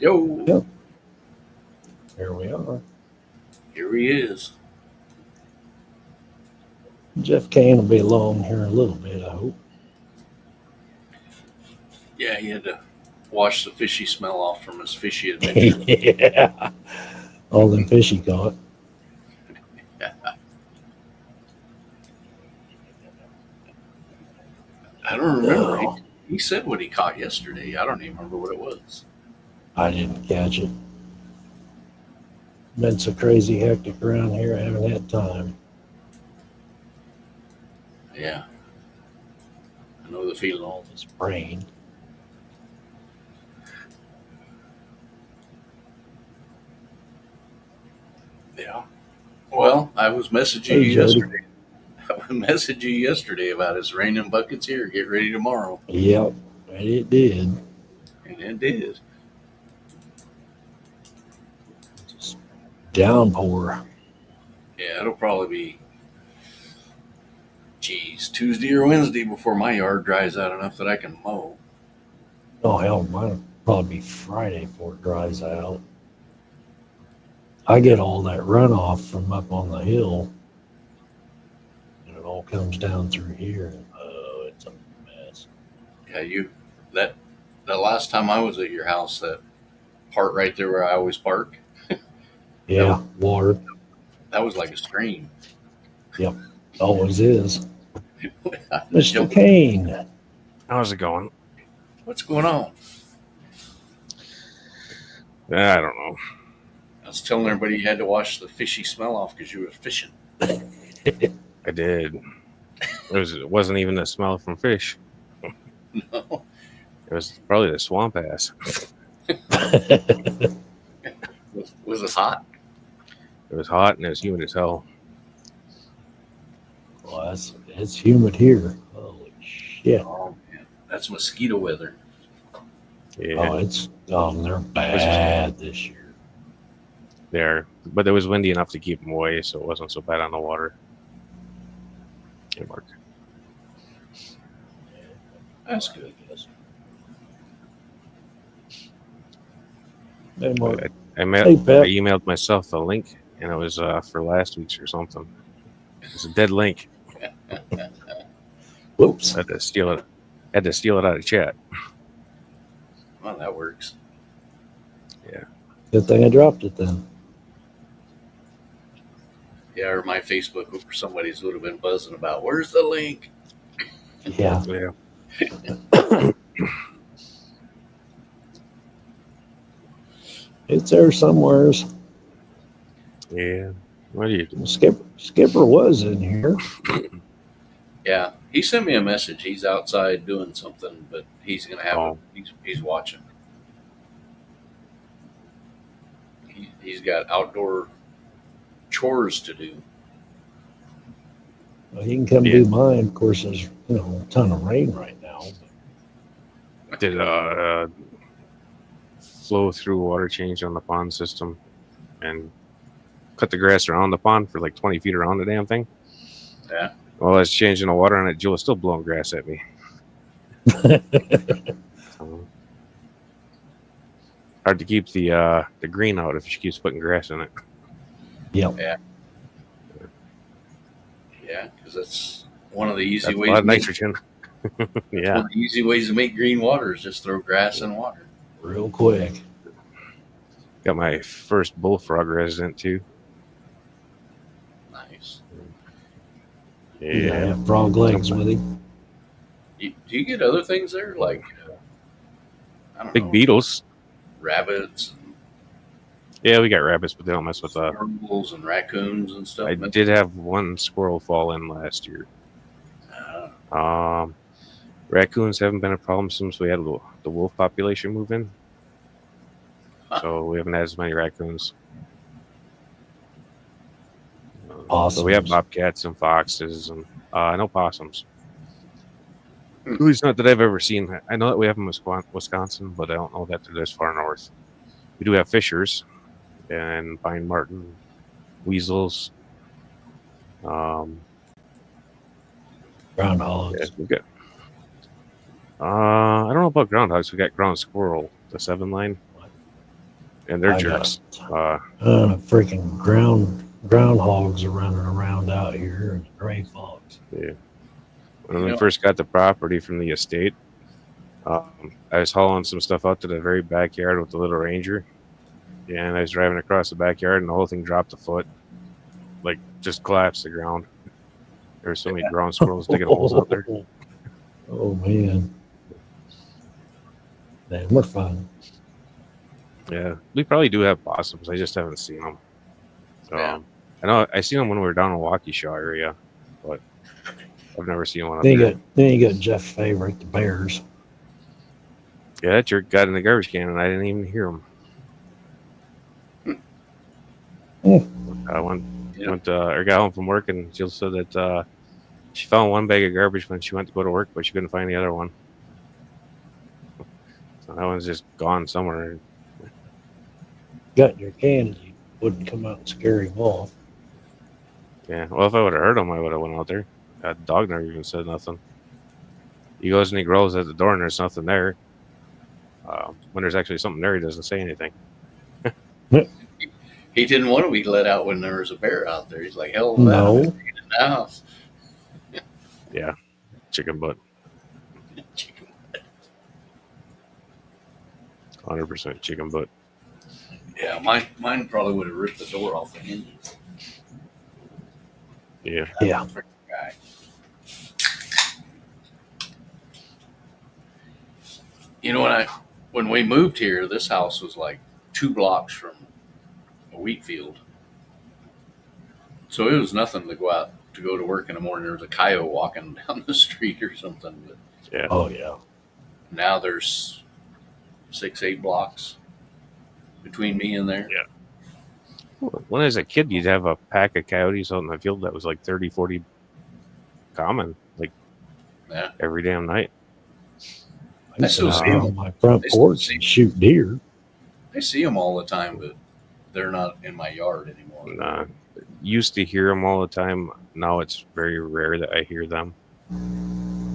Yo, Yep, here we are. here he is. Jeff Kane will be along here in a little bit, I hope. Yeah, he had to wash the fishy smell off from his fishy adventure. Yeah, all them fish he caught. I don't remember. He, Oh, he said what he caught yesterday. I don't even remember what it was. I didn't catch it. Been so crazy hectic around here, I haven't had time. Yeah, I know the feeling. All this rain. Yeah. Well, I was messaging Hey, you Jody. yesterday. I was messaging you yesterday about it's raining buckets here. Get ready tomorrow, Yep, and it did. and it did. Just downpour. Yeah, it'll probably be, Tuesday or Wednesday before my yard dries out enough that I can mow. Oh, hell, mine'll probably be Friday before it dries out. I get all that runoff from up on the hill, and it all comes down through here. And, oh, it's a mess. Yeah, that the last time I was at your house, that part right there where I always park, that was Yeah, water. that was like a stream. Yep, always is. I Mr. jumped. Kane. How's it going? What's going on? I don't know. I was telling everybody you had to wash the fishy smell off because you were fishing. I did. It wasn't even the smell from fish. No, It was probably the swamp ass. was it hot? It was hot and it was humid as hell. Well, it's humid here. Holy shit. Oh man, that's mosquito weather. Yeah, They're it was bad this year. there, but it was windy enough to keep them away, so it wasn't so bad on the water. Hey, Mark. That's good. Hey, Mark. I Hey, Pep. emailed myself the link, and it was for last week's or something. It's a dead link. Whoops. I had to steal it. Had to steal it out of chat. Well, that works. Yeah. Good thing I dropped it then. Yeah, or my Facebook group or somebody's would have been buzzing about where's the link. Yeah. Yeah. It's there somewheres. Yeah. What do you do? Skipper was in here. Yeah, he sent me a message. He's outside doing something, but he's gonna have Oh. he's watching. He's got outdoor chores to do. Well, he can come Yeah. do mine. Of course, there's a ton of rain right now. Did flow through water change on the pond system and cut the grass around the pond for like 20 feet around the damn thing. Yeah. Well, I was changing the water on it. Jill was still blowing grass at me. Hard to keep the green out if she keeps putting grass in it. Yep. Yeah, because that's one of the easy That's a ways. lot of nitrogen. Yeah. One of the easy ways to make green water is just throw grass in water. Real quick. Got my first bullfrog resident too. Nice. Yeah. Have frog legs with him. Do you get other things there like I don't Big know, beetles. rabbits, Yeah, we got rabbits, but they don't mess with squirrels, and raccoons and stuff? I did have one squirrel fall in last year. Raccoons haven't been a problem since we had the wolf population move in. So we haven't had as many raccoons. So we have bobcats and foxes and no possums. At least not that I've ever seen. I know that we have them in Wisconsin, but I don't know that they're this far north. We do have fishers and pine marten, weasels. Groundhogs. Yeah, we got. I don't know about groundhogs. We got ground squirrel, the 7 line. and their I jerks. Freaking groundhogs are running around out here, and gray fox. Yeah. When we first got the property from the estate, I was hauling some stuff out to the very backyard with the little Ranger, and I was driving across the backyard, and the whole thing dropped a foot, like just collapsed the ground. There were so many ground squirrels digging holes out there. Oh man, man, we're fun. Yeah, we probably do have possums. I just haven't seen them. Yeah. I know I seen them when we were down in Waukesha area, but I've never seen one up Then there. you got Jeff's favorite, the bears. Yeah, that jerk got in the garbage can, and I didn't even hear him. I got home from work, and Jill said that she found one bag of garbage when she went to go to work, but she couldn't find the other one. So that one's just gone somewhere. Got in your can, and you wouldn't come out and scare him off. Yeah, well, if I would have heard him, I would have went out there. That dog never even said nothing. He goes and he growls at the door, and there's nothing there. When there's actually something there, he doesn't say anything. He didn't want to be let out when there was a bear out there. He's like, hell No. in the house. Yeah, chicken butt. 100% chicken butt. Yeah, mine probably would have ripped the door off the hinges. Yeah. Yeah. Guy. You know, when we moved here, this house was like 2 blocks from a wheat field. So it was nothing to go out to go to work in the morning. There was a coyote walking down the street or something. But Yeah. Oh yeah. now there's 6-8 blocks between me and there. Yeah. When I was a kid, you'd have a pack of coyotes out in the field that was like 30, 40 common, like every damn night. I still see them on my front porch and shoot deer. I see them all the time, but they're not in my yard anymore. Nah. Used to hear them all the time. Now it's very rare that I hear them.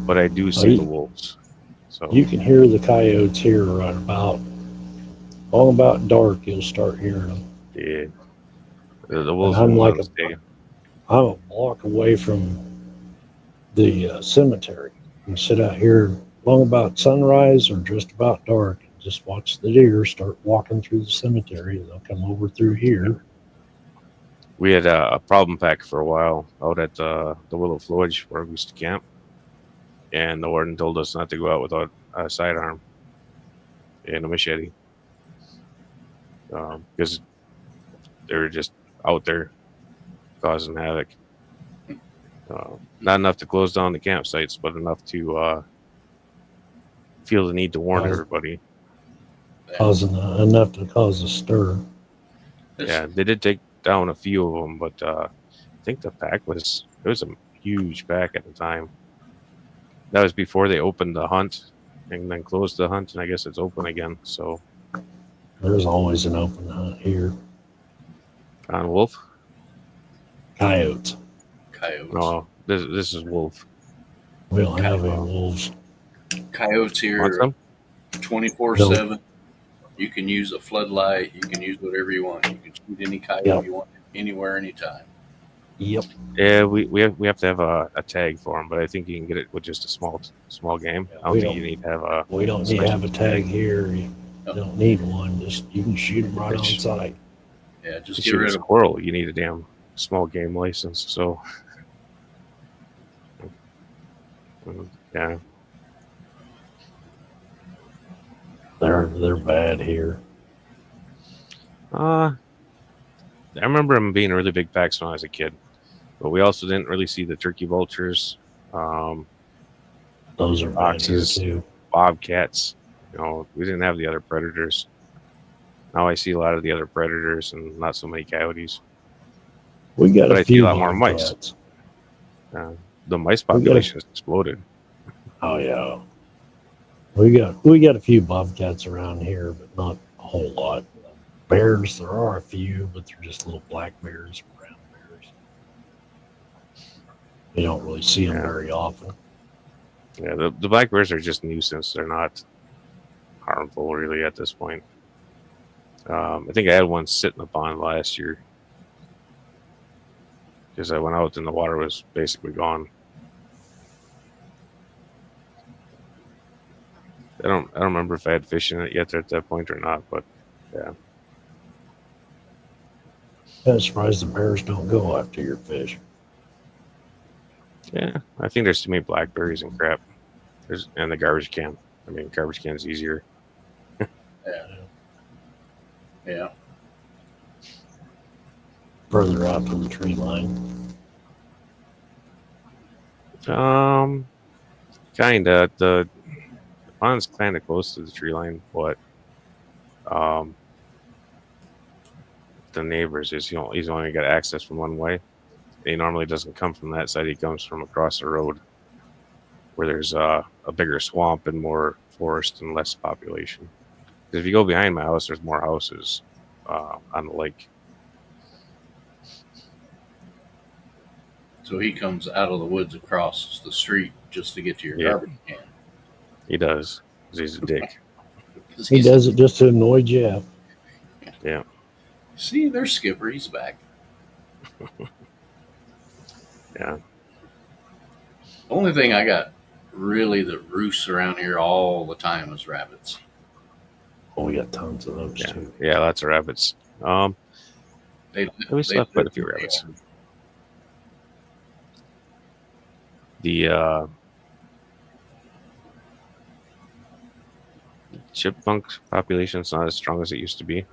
But I do see the wolves. So you can hear the coyotes here right about all about dark. You'll start hearing them. Yeah, the wolves. I'm a block away from the cemetery. You sit out here long about sunrise or just about dark. And just watch the deer start walking through the cemetery. They'll come over through here. We had a problem pack for a while out at the Willow Flowage where we used to camp, and the warden told us not to go out without a sidearm and a machete because they were just out there causing havoc. Not enough to close down the campsites, but enough to feel the need to warn everybody. Causing enough to cause a stir. Yeah, they did take down a few of them, but I think the pack was a huge pack at the time. That was before they opened the hunt and then closed the hunt, and I guess it's open again. So there's always an open hunt here. On wolf? Coyotes. No, this is wolf. We don't have any wolves. Coyotes here 24/7. You can use a floodlight. You can use whatever you want. You can shoot any coyote you want, anywhere, anytime. Yep. Yeah, we have to have a tag for them, but I think you can get it with just a small game. I don't think you need to have a. We don't need to have a tag here. You don't need one. Just you can shoot them right on site. Yeah, just get rid of a squirrel. You need a damn small game license. So. Yeah. They're bad here. I remember them being really big packs when I was a kid, but we also didn't really see the turkey vultures. Those are foxes, too. Bobcats. We didn't have the other predators. Now I see a lot of the other predators and not so many coyotes. We got but a I few see a lot more mice. The mice population has exploded. Oh yeah. We got a few bobcats around here, but not a whole lot. Bears, there are a few, but they're just little black bears, brown bears. You don't really see them very often. Yeah, the black bears are just nuisance. They're not harmful really at this point. I think I had one sit in the pond last year because I went out and the water was basically gone. I don't remember if I had fish in it yet at that point or not, but yeah. I'm surprised the bears don't go after your fish. Yeah, I think there's too many blackberries and crap. And the garbage can. I mean, garbage can's easier. Yeah. Further out from the tree line. Kinda. The pond's kind of close to the tree line, but the neighbors is he's only got access from one way. He normally doesn't come from that side. He comes from across the road, where there's a bigger swamp and more forest and less population. Because if you go behind my house, there's more houses on the lake. So he comes out of the woods across the street just to get to your garbage can. He does, because he's a dick. He does it just to annoy Jeff. Yeah. See, there's Skipper. He's back. Yeah. The only thing I got really that roosts around here all the time is rabbits. Oh, we got tons of those too. Yeah, lots of rabbits. We still have quite a few rabbits. The chipmunk population is not as strong as it used to be.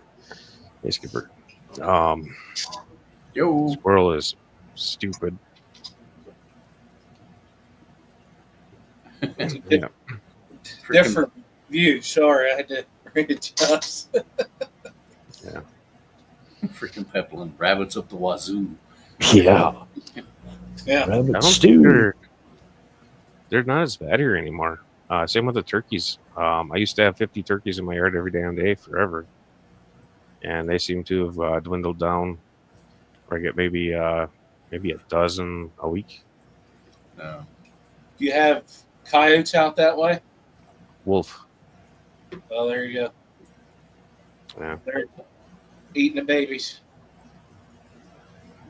Hey, Skipper. Yo. Squirrel is stupid. Yeah. Different view. Sorry, I had to readjust. Yeah. Freaking peppling rabbits up the wazoo. Yeah. Yeah. Rabbit stew. They're not as bad here anymore. Same with the turkeys. I used to have 50 turkeys in my yard every damn day forever. And they seem to have dwindled down. Where I get maybe a dozen a week. No. Do you have coyotes out that way? Wolf. Well, there you go. Yeah. They're eating the babies.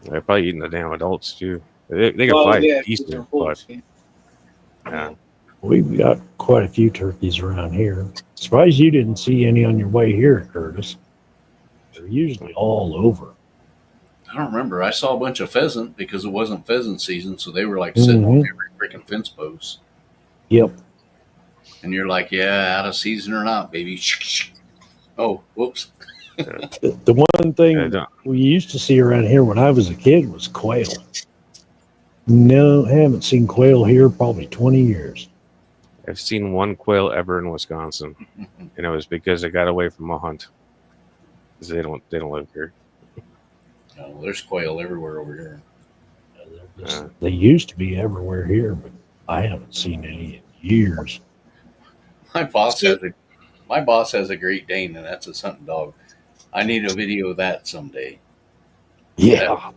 They're probably eating the damn adults too. They can fly decent, but yeah. We've got quite a few turkeys around here. Surprised you didn't see any on your way here, Curtis. They're usually all over. I don't remember. I saw a bunch of pheasant because it wasn't pheasant season, so they were like sitting on every freaking fence post. Yep. And you're like, yeah, out of season or not, baby. Oh, whoops. The one thing we used to see around here when I was a kid was quail. No, haven't seen quail here probably 20 years. I've seen one quail ever in Wisconsin, and it was because I got away from a hunt. Because they don't live here. No, there's quail everywhere over here. They used to be everywhere here, but I haven't seen any in years. My boss has a Great Dane, and that's a hunting dog. I need a video of that someday. Yeah.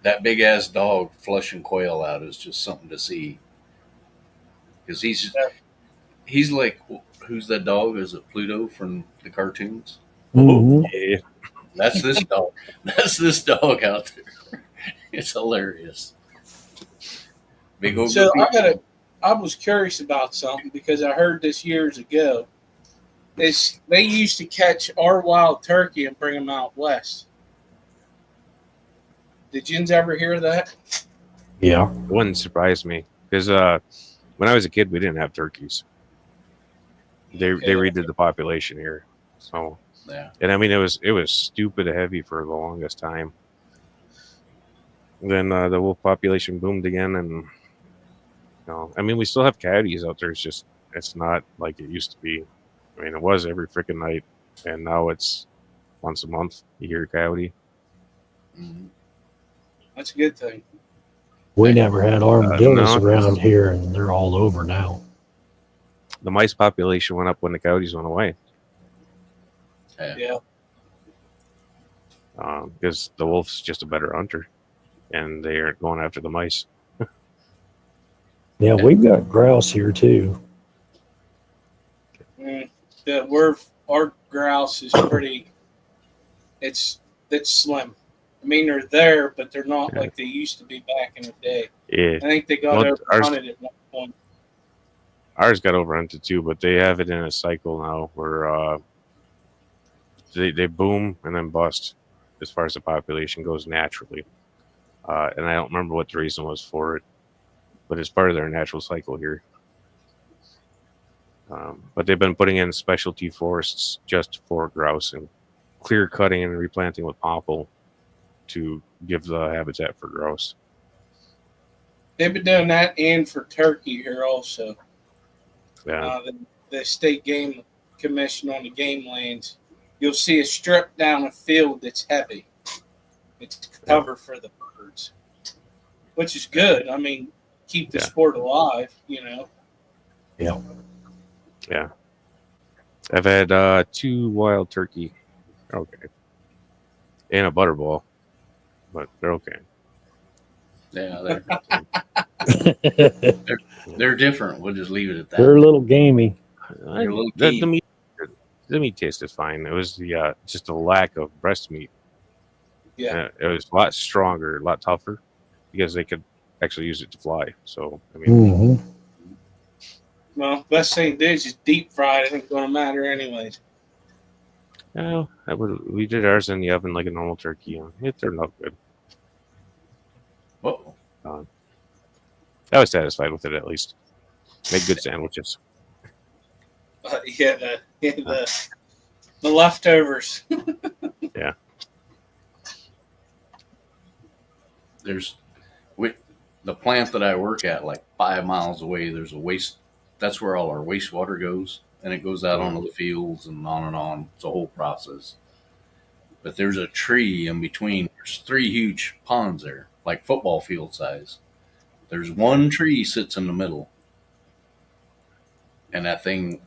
That big ass dog flushing quail out is just something to see. Because he's like, who's that dog? Is it Pluto from the cartoons? Mm-hmm. Yeah. That's this dog. That's this dog out there. It's hilarious. Big old. So I was curious about something because I heard this years ago. They used to catch our wild turkey and bring them out west. Did you ever hear that? Yeah. It wouldn't surprise me because when I was a kid, we didn't have turkeys. They redid the population here, so yeah. And I mean, it was stupid heavy for the longest time. Then the wolf population boomed again, and I mean, we still have coyotes out there. It's not like it used to be. I mean, it was every freaking night, and now it's once a month you hear a coyote. Mm-hmm. That's a good thing. We never had armadillos around here, and they're all over now. The mice population went up when the coyotes went away. Yeah. Because the wolf's just a better hunter, and they aren't going after the mice. Yeah, we've got grouse here too. Our grouse is pretty it's slim. I mean, they're there, but they're not like they used to be back in the day. Yeah. I think they got overhunted at one point. Ours got overhunted too, but they have it in a cycle now where they boom and then bust as far as the population goes naturally. And I don't remember what the reason was for it, but it's part of their natural cycle here. But they've been putting in specialty forests just for grouse and clear cutting and replanting with popple to give the habitat for grouse. They've been doing that and for turkey here also. Yeah. The state game commission on the game lands, you'll see a strip down a field that's heavy. It's cover for the birds, which is good. I mean, keep the sport alive, you know. Yeah. Yeah. I've had 2 wild turkey. Okay. And a butterball, but they're okay. Yeah, they're different. We'll just leave it at that. They're a little gamey. The meat tasted fine. It was the just the lack of breast meat. Yeah, it was a lot stronger, a lot tougher, because they could actually use it to fly. So I mean, Mm-hmm. well, best thing to do is just deep fried. It ain't gonna matter anyways. no, we did ours in the oven like a normal turkey, and it turned out good. Whoa. I was satisfied with it at least. Made good sandwiches. The leftovers. Yeah. There's the plant that I work at, like 5 miles away. There's a waste. That's where all our wastewater goes, and it goes out onto the fields and on and on. It's a whole process. But there's a tree in between. There's 3 huge ponds there, like football field size. There's one tree sits in the middle, and that thing.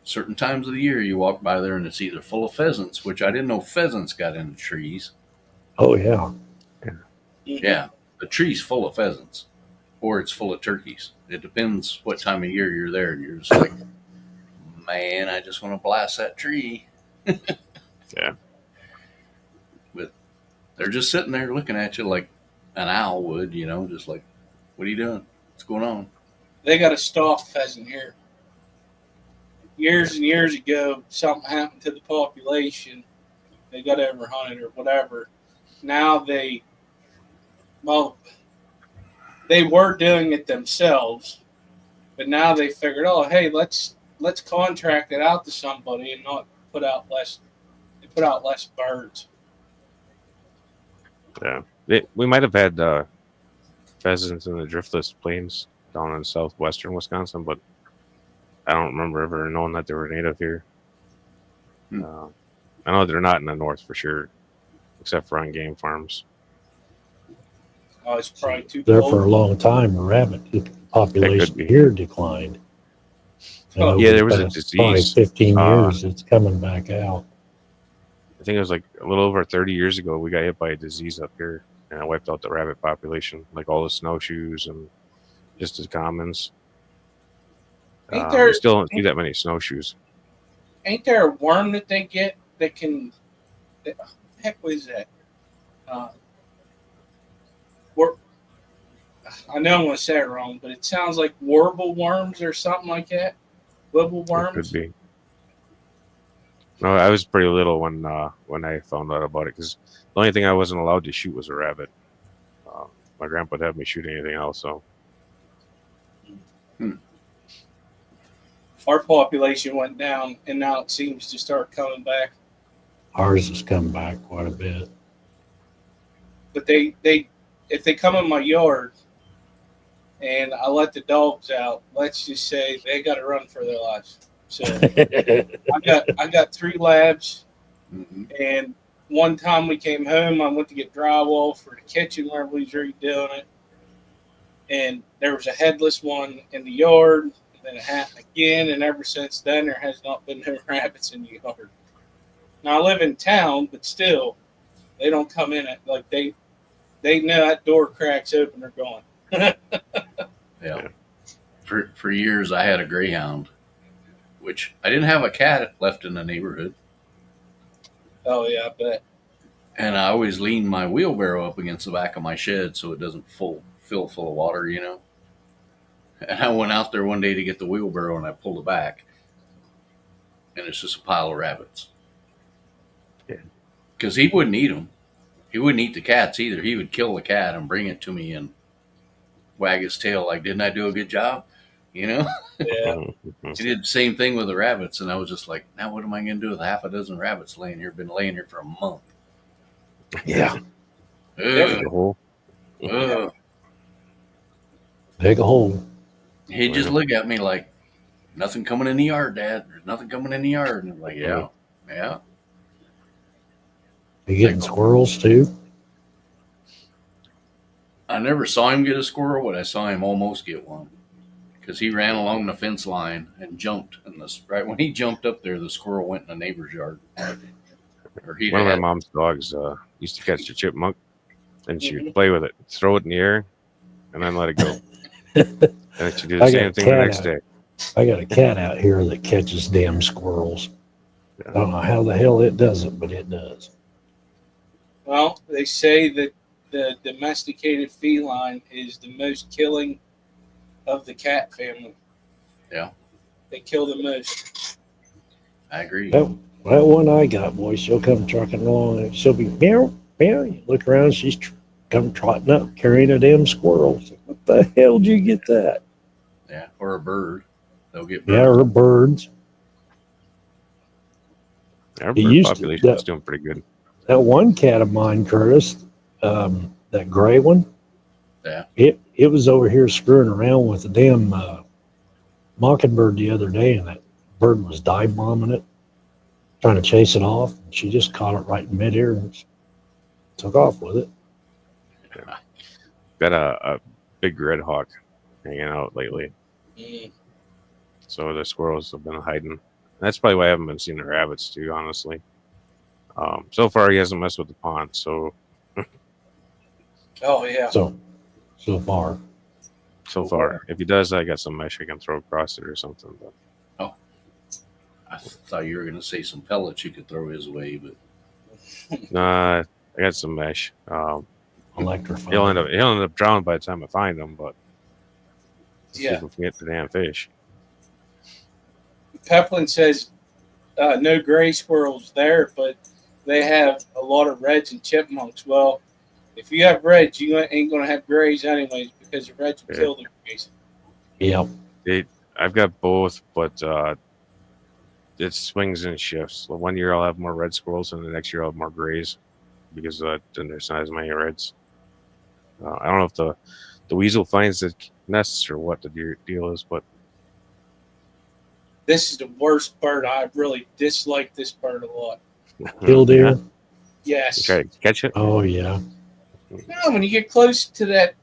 Certain times of the year, you walk by there and it's either full of pheasants, which I didn't know pheasants got into trees. Oh, yeah. Yeah, the tree's full of pheasants, or it's full of turkeys. It depends what time of year you're there. And you're just like, man, I just want to blast that tree. Yeah. But they're just sitting there looking at you like an owl would, you know, just like, what are you doing? What's going on? They got a stalk pheasant here. Years and years ago, something happened to the population. They got overhunted or whatever. Now they were doing it themselves, but now they figured, oh, hey, let's contract it out to somebody and not put out less. They put out less birds. Yeah. We might have had pheasants in the driftless plains down in southwestern Wisconsin, but I don't remember ever knowing that they were native here. I know they're not in the north for sure, except for on game farms. Oh, it's probably too There cold. for a long time, the rabbit population here declined. Oh, yeah, there was a Probably disease. 15 years, it's coming back out. I think it was like a little over 30 years ago, we got hit by a disease up here, and it wiped out the rabbit population, like all the snowshoes and just the commons. We still don't see that many snowshoes. Ain't there a worm that they get that can? Heck, what is that? I know I'm going to say it wrong, but it sounds like warble worms or something like that. Wibble worms. It could be. No, I was pretty little when I found out about it, because the only thing I wasn't allowed to shoot was a rabbit. My grandpa would have me shoot anything else. So Our population went down, and now it seems to start coming back. Ours has come back quite a bit. But they if they come in my yard and I let the dogs out, let's just say they got to run for their lives. So I got 3 labs, and one time we came home, I went to get drywall for the kitchen where we was redoing it, and there was a headless one in the yard, and then it happened again, and ever since then there has not been no rabbits in the yard. Now I live in town, but still, they don't come in it like they know that door cracks open, they're gone. Yeah. For years, I had a greyhound, which I didn't have a cat left in the neighborhood. Oh yeah, I bet. And I always lean my wheelbarrow up against the back of my shed so it doesn't fill full of water, you know. And I went out there one day to get the wheelbarrow and I pulled it back, and it's just a pile of rabbits. Yeah. Because he wouldn't eat them. He wouldn't eat the cats either. He would kill the cat and bring it to me and wag his tail like, "Didn't I do a good job?" You know. Yeah. He did the same thing with the rabbits, and I was just like, "Now what am I going to do with half a dozen rabbits laying here? Been laying here for a month." Yeah. Dig a hole. Ugh. Dig a hole. He'd just look at me like, "Nothing coming in the yard, Dad. There's nothing coming in the yard." And I'm like, "Yeah, yeah." You getting squirrels too? I never saw him get a squirrel, but I saw him almost get one because he ran along the fence line and jumped. And right when he jumped up there, the squirrel went in the neighbor's yard. Or One of my mom's dogs used to catch a chipmunk, and she would play with it, throw it in the air, and then let it go. And then she'd do the same thing the next day. I got a cat out here that catches damn squirrels. I don't know how the hell it does it, but it does. Well, they say that the domesticated feline is the most killing of the cat family. Yeah. They kill the most. I agree. That one I got, boy, she'll come trucking along and she'll be meow, meow. You look around, she's come trotting up carrying a damn squirrel. What the hell did you get that? Yeah, or a bird. They'll get Yeah, birds. or birds. Our It bird used to- population is doing pretty good. That one cat of mine, Curtis, that gray one. Yeah. It was over here screwing around with a damn mockingbird the other day, and that bird was dive bombing it, trying to chase it off. She just caught it right in midair and took off with it. Got a big red hawk hanging out lately, Mm. so the squirrels have been hiding. That's probably why I haven't been seeing the rabbits too, honestly. So far, he hasn't messed with the pond, so Oh, yeah. So far. far. If he does, I got some mesh I can throw across it or something. But I thought you were going to say some pellets you could throw his way, but nah, I got some mesh. Electrified. He'll end up drowning by the time I find him, but Yeah. people can get the damn fish. Peplin says no gray squirrels there, but they have a lot of reds and chipmunks. Well, if you have reds, you ain't going to have grays anyways because the reds will kill the grays. Yep. I've got both, but it swings and shifts. Like 1 year I'll have more red squirrels, and the next year I'll have more grays because then there's not as many reds. I don't know if the weasel finds the nests or what the deal is, but This is the worst bird. I really dislike this bird a lot. Killdeer. Yes. Okay, catch it. Oh yeah. No, when you get close to that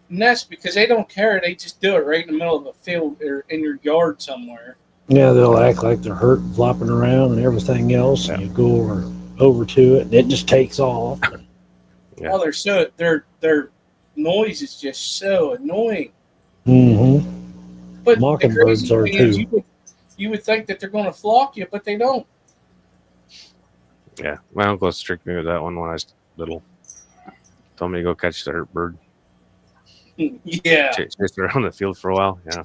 nest, because they don't care, they just do it right in the middle of a field or in your yard somewhere. Yeah, they'll act like they're hurt, flopping around, and everything else. And you go over to it, and it just takes off. Yeah. Oh, their noise is just so annoying. Mm-hmm. But the Mockingbirds crazy are thing is too. you would think that they're going to flock you, but they don't. Yeah, my uncle tricked me with that one when I was little. Told me to go catch the hurt bird. Yeah, Chased around the field for a while. Yeah,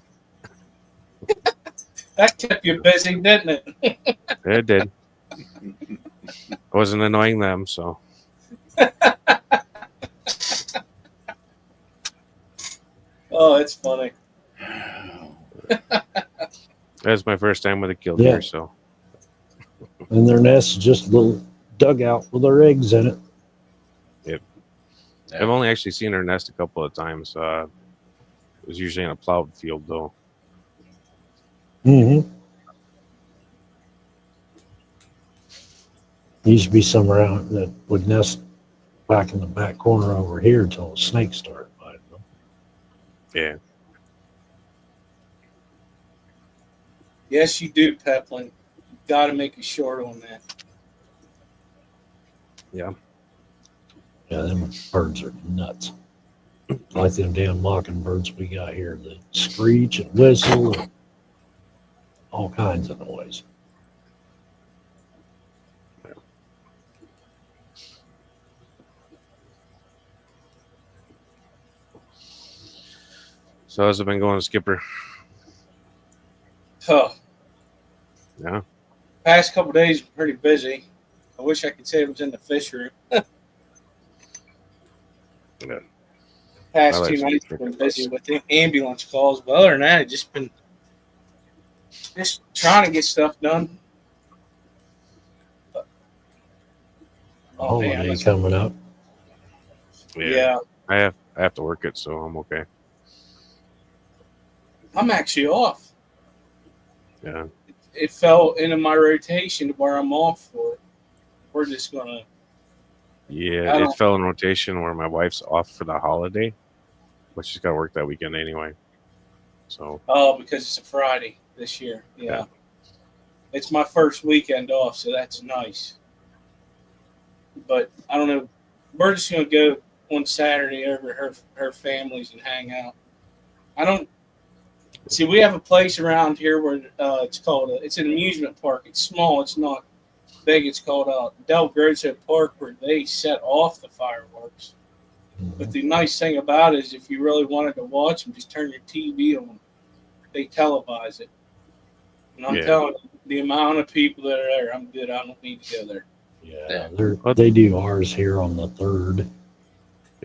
that kept you busy, didn't it? it did. I wasn't annoying them, so. Oh, it's funny. That was my first time with a killdeer, Yeah. so. And their nest is just a little dugout with their eggs in it. I've only actually seen her nest a couple of times. It was usually in a plowed field, though. Mm-hmm. Used to be some around that would nest back in the back corner over here until the snakes started biting them. Yeah. Yes, you do, Peplin. You got to make a short on that. Yeah. Yeah, them birds are nuts. Like them damn mockingbirds we got here that screech and whistle and all kinds of noise. So how's it been going, Skipper? Oh, Yeah. past couple days were pretty busy. I wish I could say it was in the fish room. Yeah. Past My 2 life's nights been been busy with the ambulance calls. But other than that, I've just been trying to get stuff done. Oh man, Holiday coming up. yeah. I have to work it, so I'm okay. I'm actually off. Yeah. It fell into my rotation where I'm off for it. We're just gonna. Yeah, it fell in rotation where my wife's off for the holiday, but she's got to work that weekend anyway. So. Oh, because it's a Friday this year. Yeah. It's my first weekend off, so that's nice. But I don't know. We're just gonna go on Saturday over at her family's and hang out. I don't see. We have a place around here where it's called. It's an amusement park. It's small. It's not big. It's called Del Grosso Park, where they set off the fireworks. But the nice thing about it is, if you really wanted to watch them, just turn your TV on. They televise it. And I'm telling you, the amount of people that are there, I'm good. I don't need to go there. Yeah, they do ours here on the 3rd.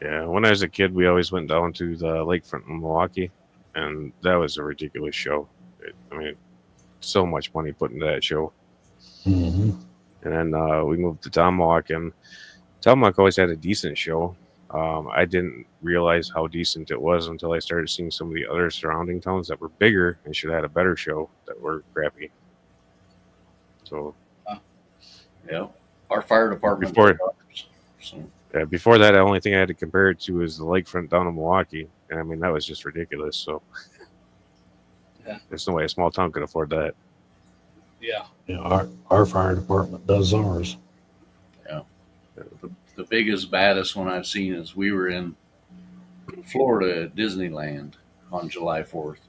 Yeah, when I was a kid, we always went down to the lakefront in Milwaukee, and that was a ridiculous show. I mean, so much money put into that show. Mm-hmm. And then we moved to Tomahawk, and Tomahawk always had a decent show. I didn't realize how decent it was until I started seeing some of the other surrounding towns that were bigger and should have had a better show that were crappy. So, yeah, our fire department. Before that, the only thing I had to compare it to is the lakefront down in Milwaukee, and I mean that was just ridiculous. So, there's no way a small town could afford that. Yeah. Yeah, our fire department does ours. Yeah. The biggest, baddest one I've seen is we were in Florida at Disneyland on July 4th.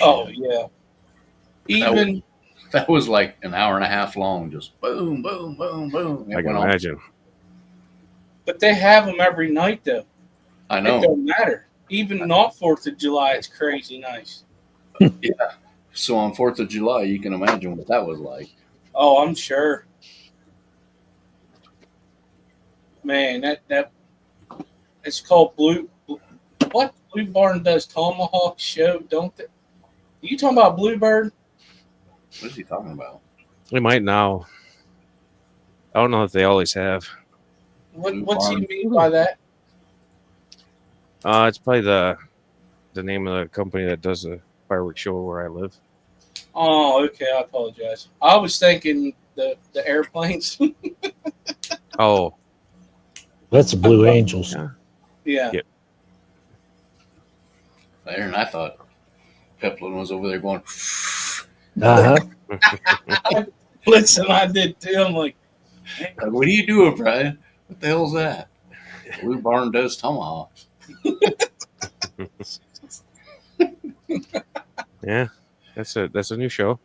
Oh yeah. That was like an hour and a half long, just boom, boom, boom, boom. I can imagine. But they have them every night, though. I know. It don't matter. Even not 4th of July, it's crazy nice. Yeah. So on 4th of July, you can imagine what that was like. Oh, I'm sure. Man, that it's called Blue Barn does Tomahawk show, don't they? Are you talking about Bluebird? What is he talking about? We might now. I don't know if they always have. What's he mean by that? It's probably the name of the company that does the fireworks show where I live. Oh, okay. I apologize. I was thinking the airplanes. Oh, that's the Blue Angels. Yeah. Yep. There, and I thought Peplin was over there going. Listen, I did too. I'm like, what are you doing, Brian? What the hell's that? Blue Barn does Tomahawks. Yeah, that's a new show.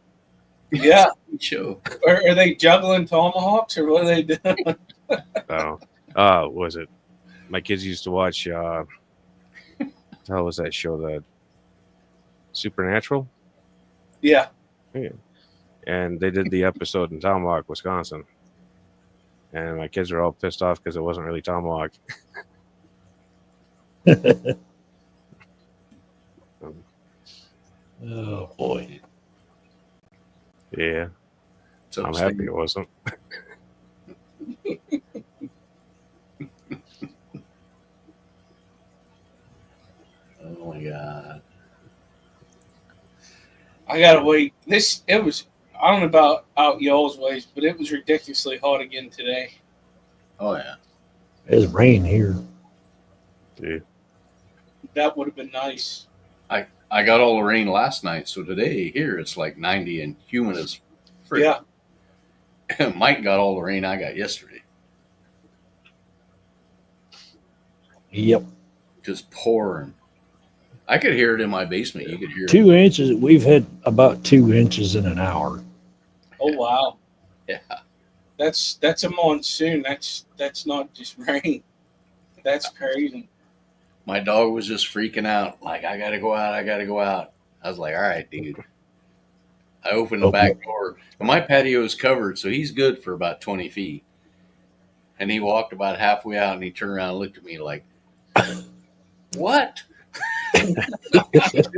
yeah. Show. Are they juggling tomahawks or what are they doing? Was it? My kids used to watch. How was that show? The Supernatural. Yeah. And they did the episode in Tomahawk, Wisconsin. And my kids were all pissed off because it wasn't really Tomahawk. Oh boy. Yeah. So I'm happy it wasn't. Oh my God. I gotta wait. It was, I don't know about out y'all's ways, but it was ridiculously hot again today. Oh yeah. It's rain here. Dude. That would have been nice. I got all the rain last night, so today here it's like 90 and humid as frick. Yeah. Mike got all the rain I got yesterday. Yep. Just pouring. I could hear it in my basement. You could hear 2 inches. We've had about 2 inches in an hour. Oh wow. Yeah. That's a monsoon. That's not just rain. That's crazy. My dog was just freaking out. Like, I got to go out. I got to go out. I was like, all right, dude. I opened the back door. And my patio is covered, so he's good for about 20 feet. And he walked about halfway out, and he turned around and looked at me like, what? He just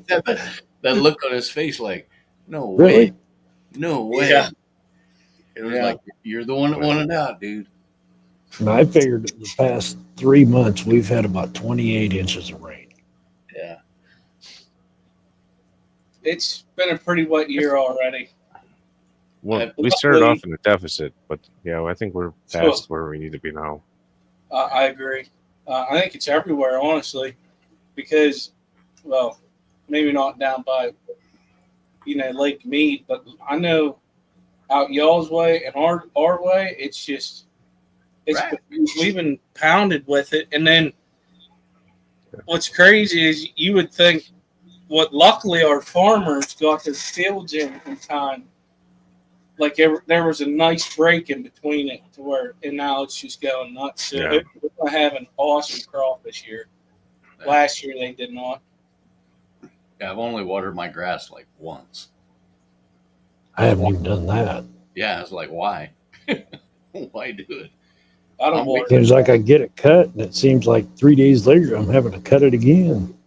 had that look on his face like, no way. Really? No way. Yeah. It was like, you're the one that wanted out, dude. And I figured the past 3 months we've had about 28 inches of rain. Yeah. It's been a pretty wet year already. Well, we started off in a deficit, but yeah, I think we're past where we need to be now. I agree. I think it's everywhere, honestly, because, well, maybe not down by, Lake Mead, but I know out y'all's way and our way, it's just, Right. we've been pounded with it. And then what's crazy is you would think, luckily our farmers got their fields in time. Like there was a nice break in between it to where, and now it's just going nuts. So Yeah. we're going to have an awesome crop this year. Last year they did not. Yeah, I've only watered my grass like once. I haven't even done that. Yeah, I was like, why? Why do it? I don't water. Seems like I get it cut, and it seems like 3 days later I'm having to cut it again.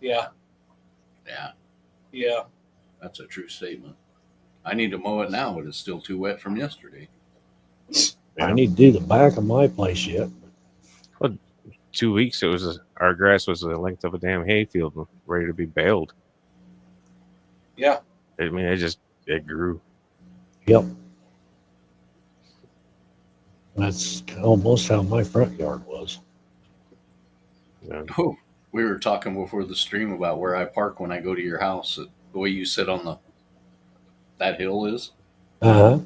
Yeah, Yeah, yeah. that's a true statement. I need to mow it now, but it's still too wet from yesterday. I need to do the back of my place yet. 2 weeks, our grass was the length of a damn hayfield, ready to be baled. Yeah. I mean, it grew. Yep. That's almost how my front yard was. Yeah. Oh, we were talking before the stream about where I park when I go to your house. The way you sit on that hill is. Uh-huh.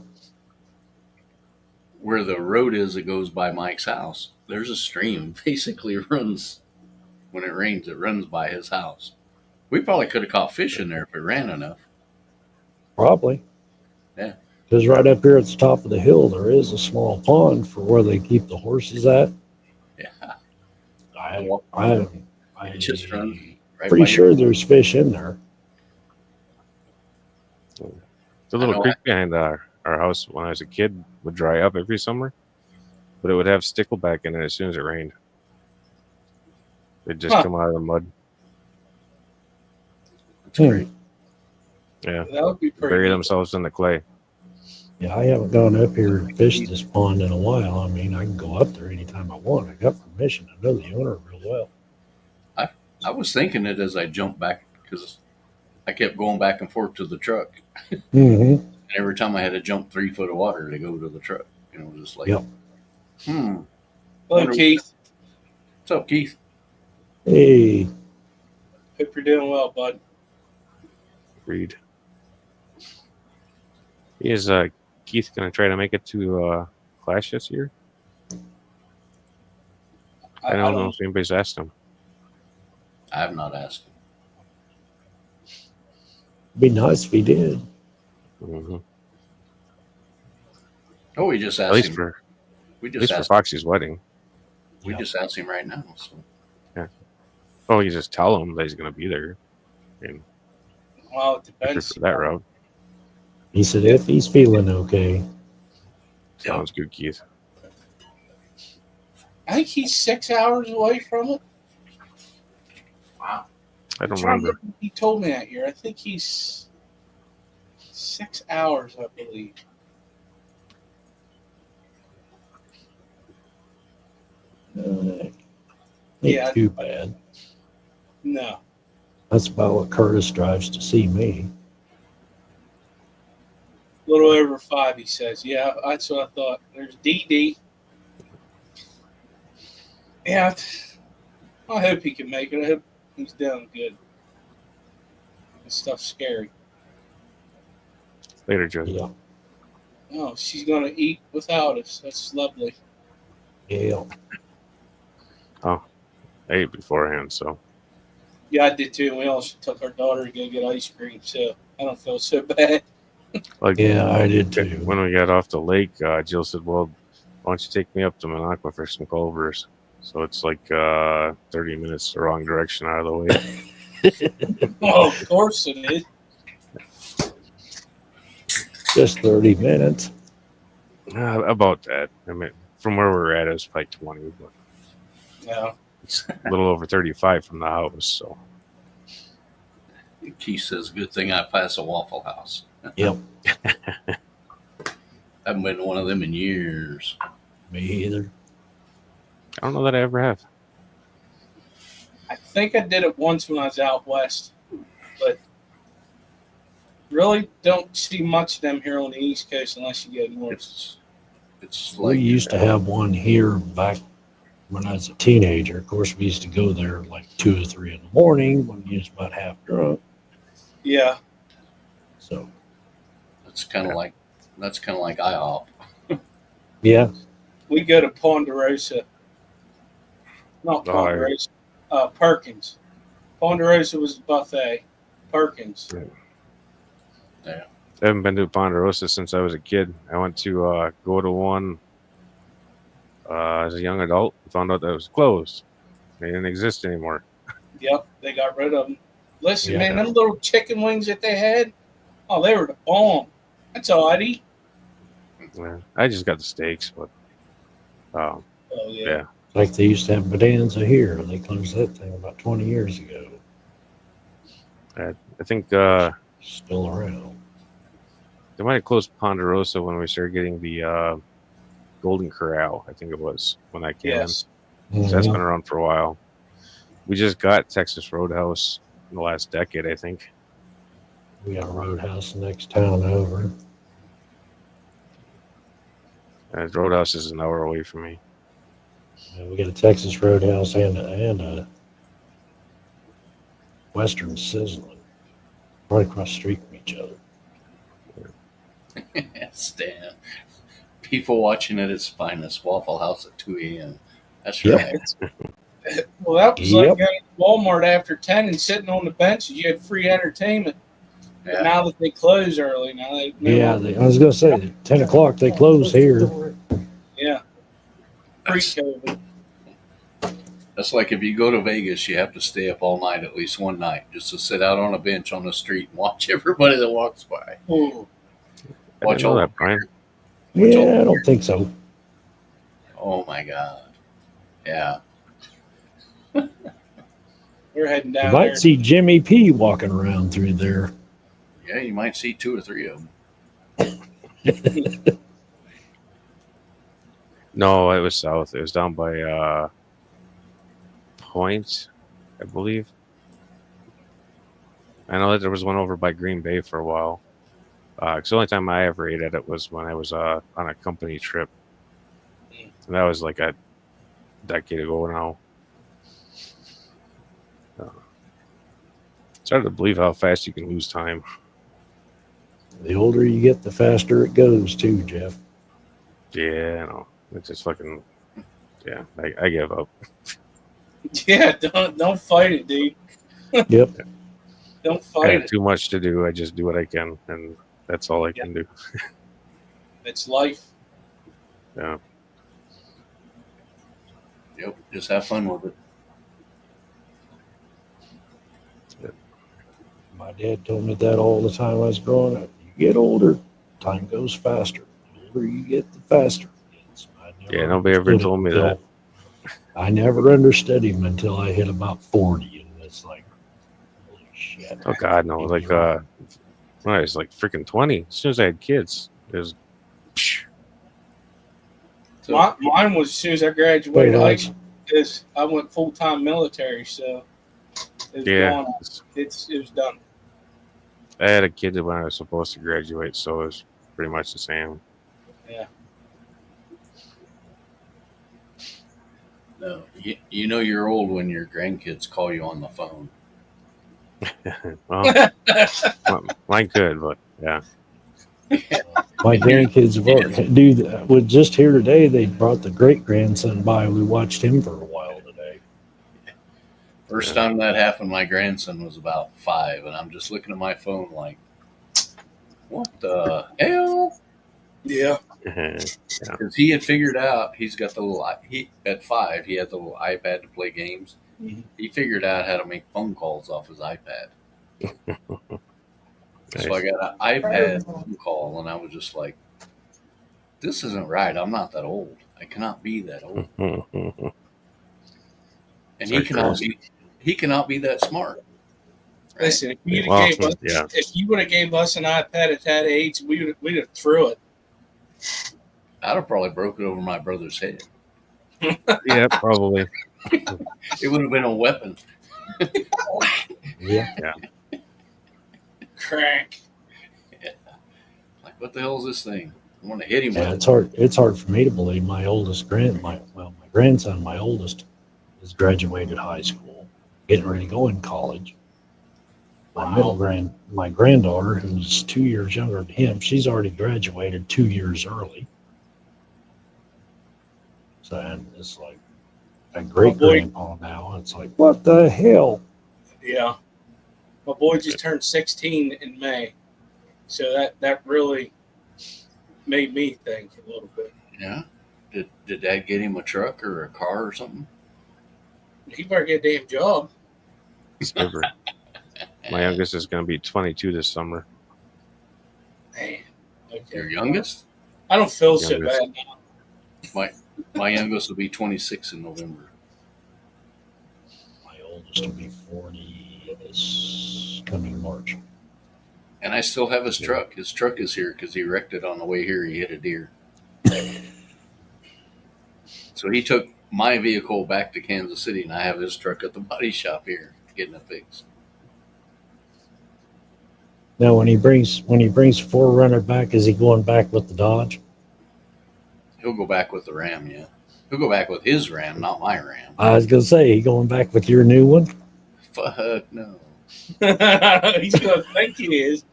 Where the road is that goes by Mike's house, there's a stream basically runs, when it rains, it runs by his house. We probably could have caught fish in there if it ran enough. Probably. Yeah. Because right up here at the top of the hill, there is a small pond for where they keep the horses at. Yeah. I just runs right pretty by sure there's fish in there. The little creek behind our house when I was a kid would dry up every summer, but it would have stickleback in it as soon as it rained. They'd just come out of the mud. That's great. Yeah. That would be pretty. Bury themselves in the clay. Yeah, I haven't gone up here and fished this pond in a while. I mean, I can go up there anytime I want. I got permission. I know the owner real well. I was thinking it as I jumped back because I kept going back and forth to the truck. Mm-hmm. And every time I had to jump 3 foot of water to go to the truck, just like, Yep. Hello, Keith. What's up, Keith? Hey. Hope you're doing well, bud. Reed. Is Keith going to try to make it to Clash this year? I don't know if anybody's asked him. I have not asked him. Be nice if he did. Mm-hmm. Oh, we just asked At least him. for asked Foxy's wedding. We just asked him right now. So. Yeah. Oh, you just tell him that he's going to be there. And well, it depends. For that route. He said if he's feeling okay. Sounds good, Keith. I think he's 6 hours away from it. Wow. I don't remember. He told me that year. I think he's 6 hours, I believe. Ain't too bad. No. That's about what Curtis drives to see me. A little over 5, he says. Yeah, that's what I thought. There's DD. Yeah, I hope he can make it. I hope he's doing good. This stuff's scary. Later, Joe. Yeah. Oh, she's going to eat without us. That's lovely. Yeah. Oh, I ate beforehand, so. Yeah, I did too. We also took our daughter to go get ice cream, so I don't feel so bad. Yeah, I did too. When we got off the lake, Jill said, well, why don't you take me up to Minocqua for some Culvers? So it's like 30 minutes the wrong direction out of the way. Oh, of course it is. Just 30 minutes. About that. I mean, from where we're at, it's probably 20, but Yeah. it's a little over 35 from the house. So Keith says, "Good thing I pass a Waffle House." Yep. Haven't been to one of them in years. Me either. I don't know that I ever have. I think I did it once when I was out west, but really don't see much of them here on the East Coast unless you go north. It's We like used to have one here back when I was a teenager. Of course, we used to go there like 2 or 3 in the morning when you was about half drunk. Yeah. So, it's kind of like IHOP. yeah. We go to Ponderosa. Not Ponderosa. Perkins. Ponderosa was a buffet. Perkins. Yeah. I haven't been to Ponderosa since I was a kid. I went to go to one as a young adult and found out that it was closed. They didn't exist anymore. Yep, they got rid of them. Listen, Yeah. man, them little chicken wings that they had, oh, they were the bomb. That's all I'd eat. Yeah, I just got the steaks, but Oh, yeah. Like they used to have Bonanza here. They closed that thing about 20 years ago. I think Still around. they might have closed Ponderosa when we started getting the Golden Corral. I think it was when that came yes. in. So that's been around for a while. We just got Texas Roadhouse in the last decade, I think. We got a Roadhouse the next town over. Roadhouse is an hour away from me. We got a Texas Roadhouse and a Western Sizzling right across the street from each other. Stan. People watching at its finest. Waffle House at 2 a.m. That's Yep. right. Well, that was Yep. like going to Walmart after 10 and sitting on the benches. You had free entertainment. But Yeah. now that they close early, now they Yeah, I was going to say, at 10 o'clock they close here. yeah, pre-COVID. That's like if you go to Vegas, you have to stay up all night, at least one night, just to sit out on a bench on the street and watch everybody that walks by. Ooh. I Watch didn't know all that, Brian. Yeah, I don't think so. Oh my God. Yeah. We're heading You down might there. see Jimmy P walking around through there. Yeah, you might see 2 or 3 of them. No, it was south. It was down by Point, I believe. I know that there was one over by Green Bay for a while. 'Cause the only time I ever ate at it was when I was on a company trip. And that was like a decade ago now. It's hard to believe how fast you can lose time. The older you get, the faster it goes, too, Jeff. Yeah, I know. It's just fucking. Yeah, I give up. Yeah, don't fight it, dude. Yep. Don't I fight have it. too much to do. I just do what I can, and that's all I can do. It's life. Yeah. Yep. Just have fun with it. My dad told me that all the time I was growing up. You get older, time goes faster. The older you get, the faster it gets. Yeah, nobody ever told me that. I never understood him until I hit about 40, and it's like, holy shit. Oh God, no! Like when I was like freaking 20, as soon as I had kids, it was. Psh. So, Mine was as soon as I graduated high school, because I went full-time military, so it was Yeah, gone. It was done. I had a kid when I was supposed to graduate, so it was pretty much the same. Yeah. no, you know you're old when your grandkids call you on the phone. Well, mine could, but yeah. My grandkids do that. Well, just here today, they brought the great grandson by. We watched him for a while today. First time that happened, my grandson was about 5, and I'm just looking at my phone like, what the hell? Yeah. Because he had figured out he's got the little at 5 he had the little iPad to play games. Mhm. He figured out how to make phone calls off his iPad. So I got an iPad phone call, and I was just like, "This isn't right. I'm not that old. I cannot be that old." And he cannot be that smart. Right? Listen, if you would have gave us an iPad at that age, we'd have threw it. I'd have probably broke it over my brother's head. Yeah, probably. It would have been a weapon. Yeah. Crack. Yeah. Like, what the hell is this thing? I want to hit him. Yeah, with it's hard. It's hard for me to believe my grandson, my oldest, has graduated high school, getting ready to go in college. My granddaughter, who's 2 years younger than him, she's already graduated 2 years early. So, and it's like a great grandpa now. It's like, what the hell? Yeah. My boy just turned 16 in May. So that really made me think a little bit. Yeah. Did Dad get him a truck or a car or something? He better get a damn job. My youngest is going to be 22 this summer. Man. Okay. Your youngest? I don't feel so bad now. My youngest will be 26 in November. My oldest will be 40 this coming March. And I still have his truck. His truck is here because he wrecked it on the way here. He hit a deer. So he took my vehicle back to Kansas City, and I have his truck at the body shop here getting it fixed. Now, when he brings 4Runner back, is he going back with the Dodge? He'll go back with the Ram, yeah. He'll go back with his Ram, not my Ram. I was gonna say, he going back with your new one? Fuck no. He's going to think he is.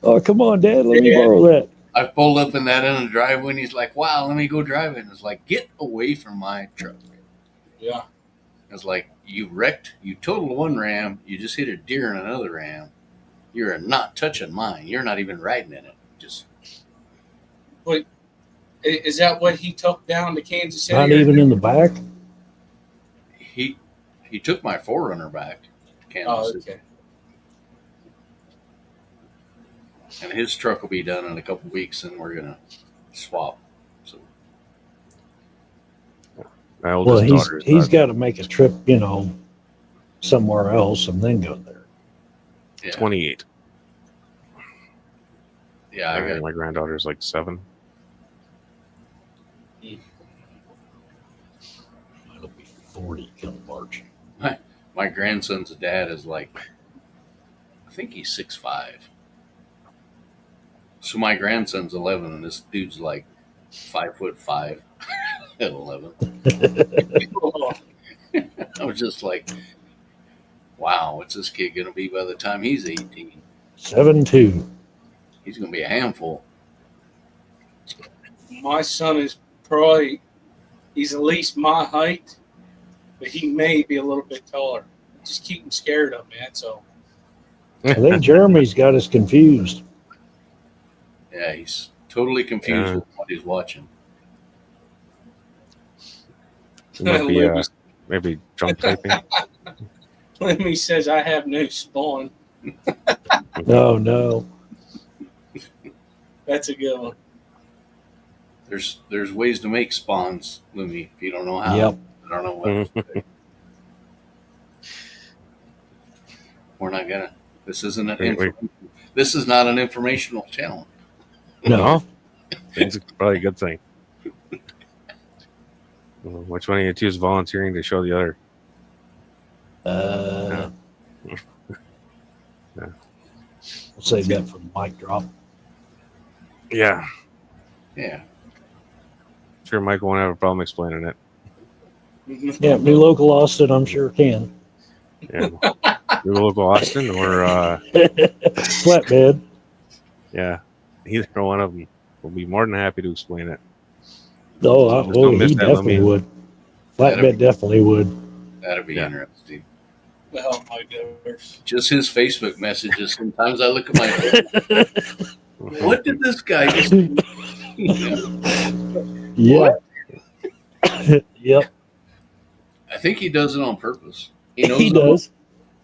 Oh, come on, Dad, let me borrow that. I pulled up in the driveway, and he's like, "Wow, let me go drive it." And it's like, "Get away from my truck." Yeah. It's like, you totaled one Ram, you just hit a deer in another Ram. You're not touching mine. You're not even riding in it. Just. Wait, is that what he took down to Kansas City? Not even in the back? He took my 4Runner back to Kansas City. Okay. And his truck will be done in a couple weeks, and we're gonna swap. So. My oldest daughter he's got to make a trip, somewhere else and then go there. Yeah. 28. Yeah, my granddaughter's like 7. It'll be 40 come March. My grandson's dad is like, I think he's 6'5". So my grandson's 11, and this dude's like 5'5" at 11. I was just like, wow, what's this kid going to be by the time he's 18? 7'2". He's going to be a handful. My son is he's at least my height, but he may be a little bit taller. Just keep him scared of me, that's all. I think Jeremy's got us confused. Yeah, he's totally confused with what he's watching. Maybe drunk typing. Lemmy says I have no spawn. No. That's a good one. There's ways to make spawns, Lumi, if you don't know how. Yep. I don't know what. We're not gonna. This isn't This is not an informational channel. No, it's probably a good thing. Which one of you two is volunteering to show the other? We'll save that for the mic drop. Yeah. Yeah. Sure, Mike won't have a problem explaining it. Yeah, new local Austin, I'm sure can. Yeah. New local Austin or Flatbed. Yeah. Either one of them will be more than happy to explain it. He definitely would. Flatbed definitely would. That'd be interesting. Oh my goodness. Just his Facebook messages. Sometimes I look at my phone. What did this guy just do? Yeah. Yep. I think he does it on purpose. He does.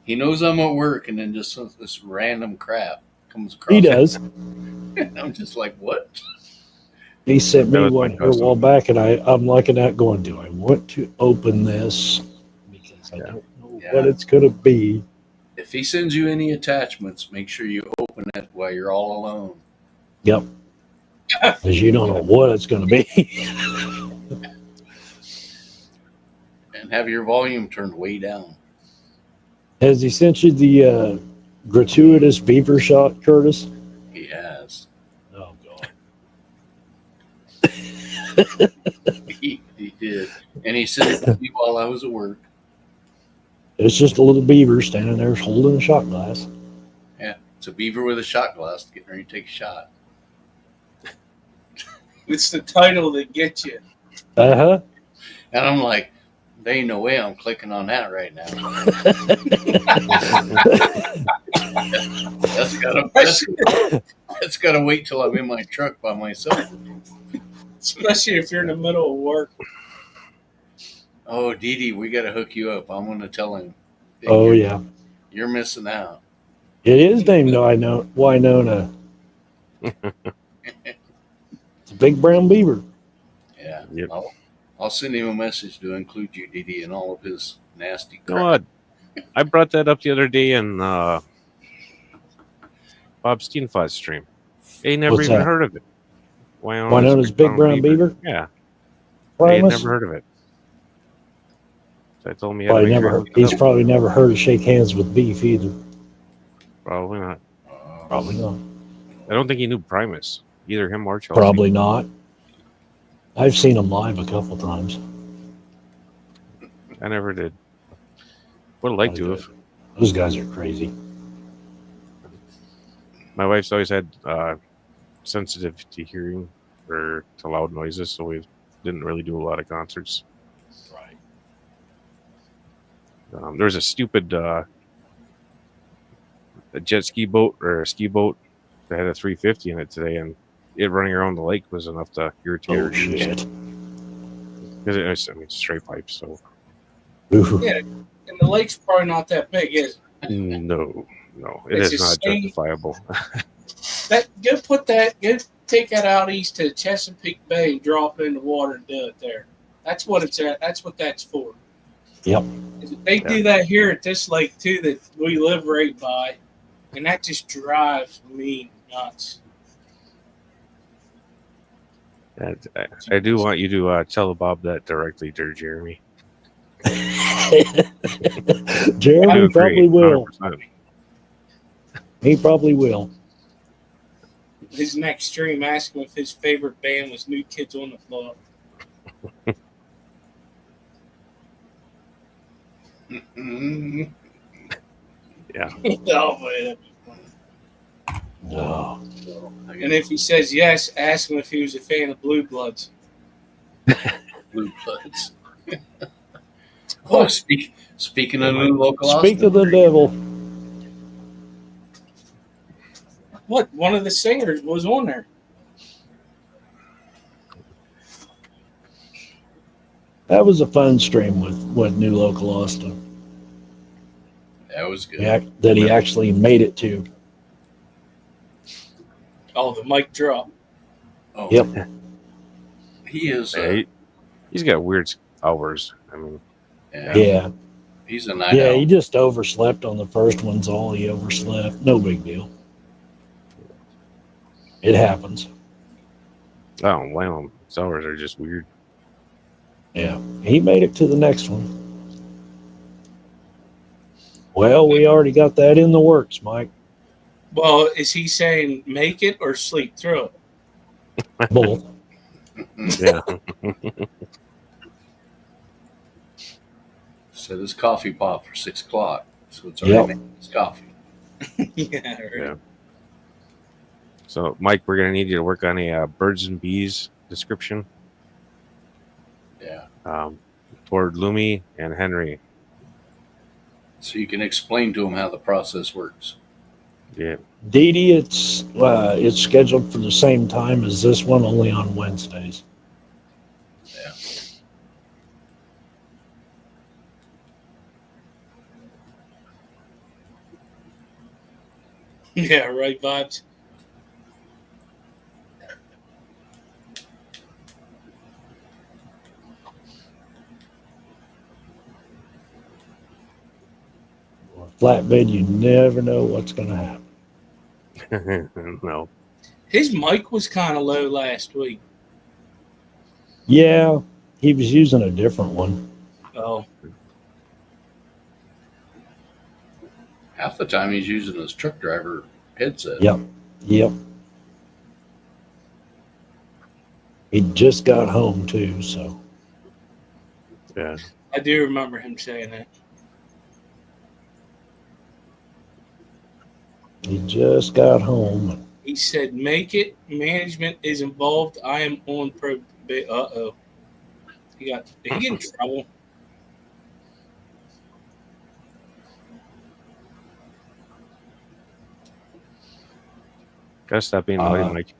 He knows I'm at work, and then just this random crap comes across. He does. I'm just like, what? He sent That me was my one here a cousin. while back, and I'm looking at going, do I want to open this? Because I don't know what it's going to be. If he sends you any attachments, make sure you open it while you're all alone. Yep. Because you don't know what it's going to be. And have your volume turned way down. Has he sent you the gratuitous beaver shot, Curtis? He has. Oh, God. He did. And he sent it to me while I was at work. It's just a little beaver standing there holding a shot glass. Yeah. It's a beaver with a shot glass getting ready to take a shot. It's the title that gets you. Uh-huh. And I'm like, there ain't no way I'm clicking on that right now. That's gotta wait till I'm in my truck by myself. Especially if you're in the middle of work. Oh, Dee Dee, we gotta hook you up. I'm gonna tell him. Oh, yeah. You're missing out. It is named Winona. It's a big brown beaver. Yeah. Yep. I'll send him a message to include you, Dee Dee, in all of his nasty crap. You know what? I brought that up the other day in Bob Steenfot's stream. They never What's even that? heard of it. Winona's big brown beaver? Yeah. They had Primus? never heard of it. So I told him He's probably never heard of Shake Hands with Beef either. Probably not. Probably not. I don't think he knew Primus. Either him or Chelsea. Probably not. I've seen him live a couple times. I never did. Would have liked to have. Those guys are crazy. My wife's always had sensitive to hearing or to loud noises, so we didn't really do a lot of concerts. Right. There was a stupid a jet ski boat or a ski boat that had a 350 in it today, and it running around the lake was enough to irritate her. Shit. Because it's straight pipes, so. Ooh. Yeah, and the lake's probably not that big, is it? No, it It's is not justifiable. Go take that out east to Chesapeake Bay and drop it in the water and do it there. That's what it's at. That's what that's for. Yep. They do that here at this lake too that we live right by, and that just drives me nuts. I do want you to tell Bob that directly, dear Jeremy. Jeremy probably will. 100%. He probably will. His next stream, asked him if his favorite band was New Kids on the Block. Yeah. Oh, man. No. And if he says yes, ask him if he was a fan of Blue Bloods. Blue Bloods. Oh, speaking of New Local Speak Austin. of the devil. What? One of the singers was on there. That was a fun stream with New Local Austin. That was good. Yeah, that he actually made it to. Oh, the mic drop. Oh, Yep. he is. He's got weird hours. I mean, Yeah. He's a night Yeah, owl. he just overslept on the first one's all he overslept. No big deal. It happens. I don't blame him. His hours are just weird. Yeah. He made it to the next one. Well, we already got that in the works, Mike. Well, is he saying make it or sleep through it? Both. Yeah. Set his coffee pot for 6 o'clock. So it's already making his coffee. Yeah, right. Yeah. So, Mike, we're going to need you to work on a birds and bees description. Yeah. Toward Lumi and Henry. So you can explain to him how the process works. Yeah. Dee Dee, it's scheduled for the same time as this one, only on Wednesdays. Yeah, right vibes. Flatbed, you never know what's going to happen. No. His mic was kind of low last week. Yeah, he was using a different one. Oh, Half the time he's using his truck driver headset. Yep. He just got home too, so Yeah. I do remember him saying that. he just got home. He said, "Make it. Management is involved. I am on probation." Uh-oh. He got in trouble. Gotta stop being naughty, Mike.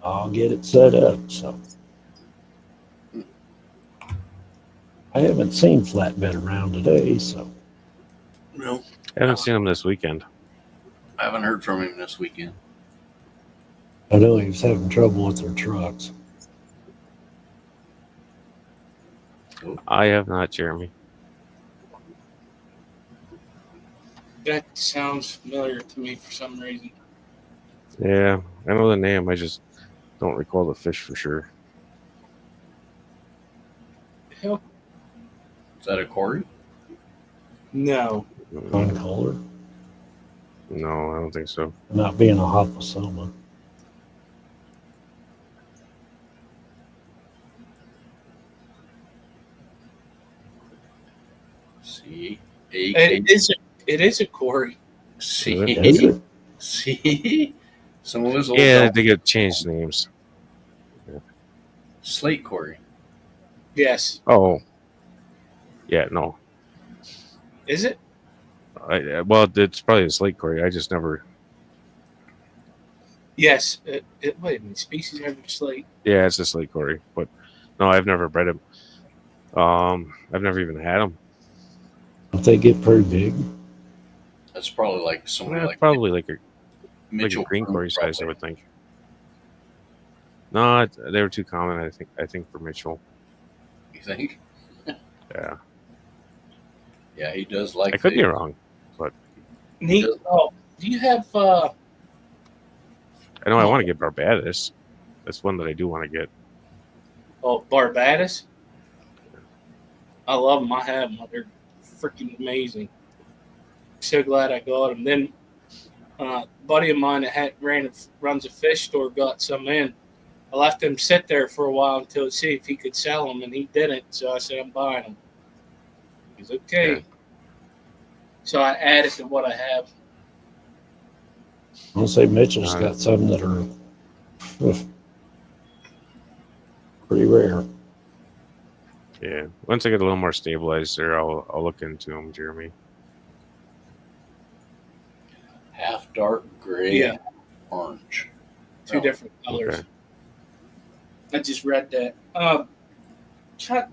I'll get it set up. So I haven't seen Flatbed around today, so No, I haven't seen him this weekend. I haven't heard from him this weekend. I know he was having trouble with their trucks. I have not, Jeremy. That sounds familiar to me for some reason. Yeah, I know the name. I just don't recall the fish for sure. Hell, Is that a Corey? no. On color, No, I don't think so. not being a Hopasoma. It is a Corey. Is See, it? see, some of his old Yeah, dogs- they get changed names. Slate Corey. Yes. Oh, yeah, no. Is it? Well, it's probably a slate Corey. I just never. Yes. Wait a minute. Species average slate. Yeah, it's a slate Corey, but no, I've never bred him. I've never even had him. Don't they get pretty big? That's probably like somebody like Probably like a Mitchell green Crew, Corey size, I probably. would think. No, they were too common. I think for Mitchell. You think? Yeah, Yeah, he does like. I could be the- wrong. Neat. Oh, do you have? I know I want to get Barbados. That's one that I do want to get. Barbados. I love them. I have them. They're freaking amazing. So glad I got them. Then, a buddy of mine that runs a fish store got some in. I left him sit there for a while until to see if he could sell them, and he didn't. So I said, "I'm buying them." He's okay. Yeah. So I added to what I have. I'll say Mitchell's got some that are pretty rare. Yeah, once I get a little more stabilized there, I'll look into them, Jeremy. half dark gray, Yeah. orange. Two Oh, different colors. Okay. I just read that.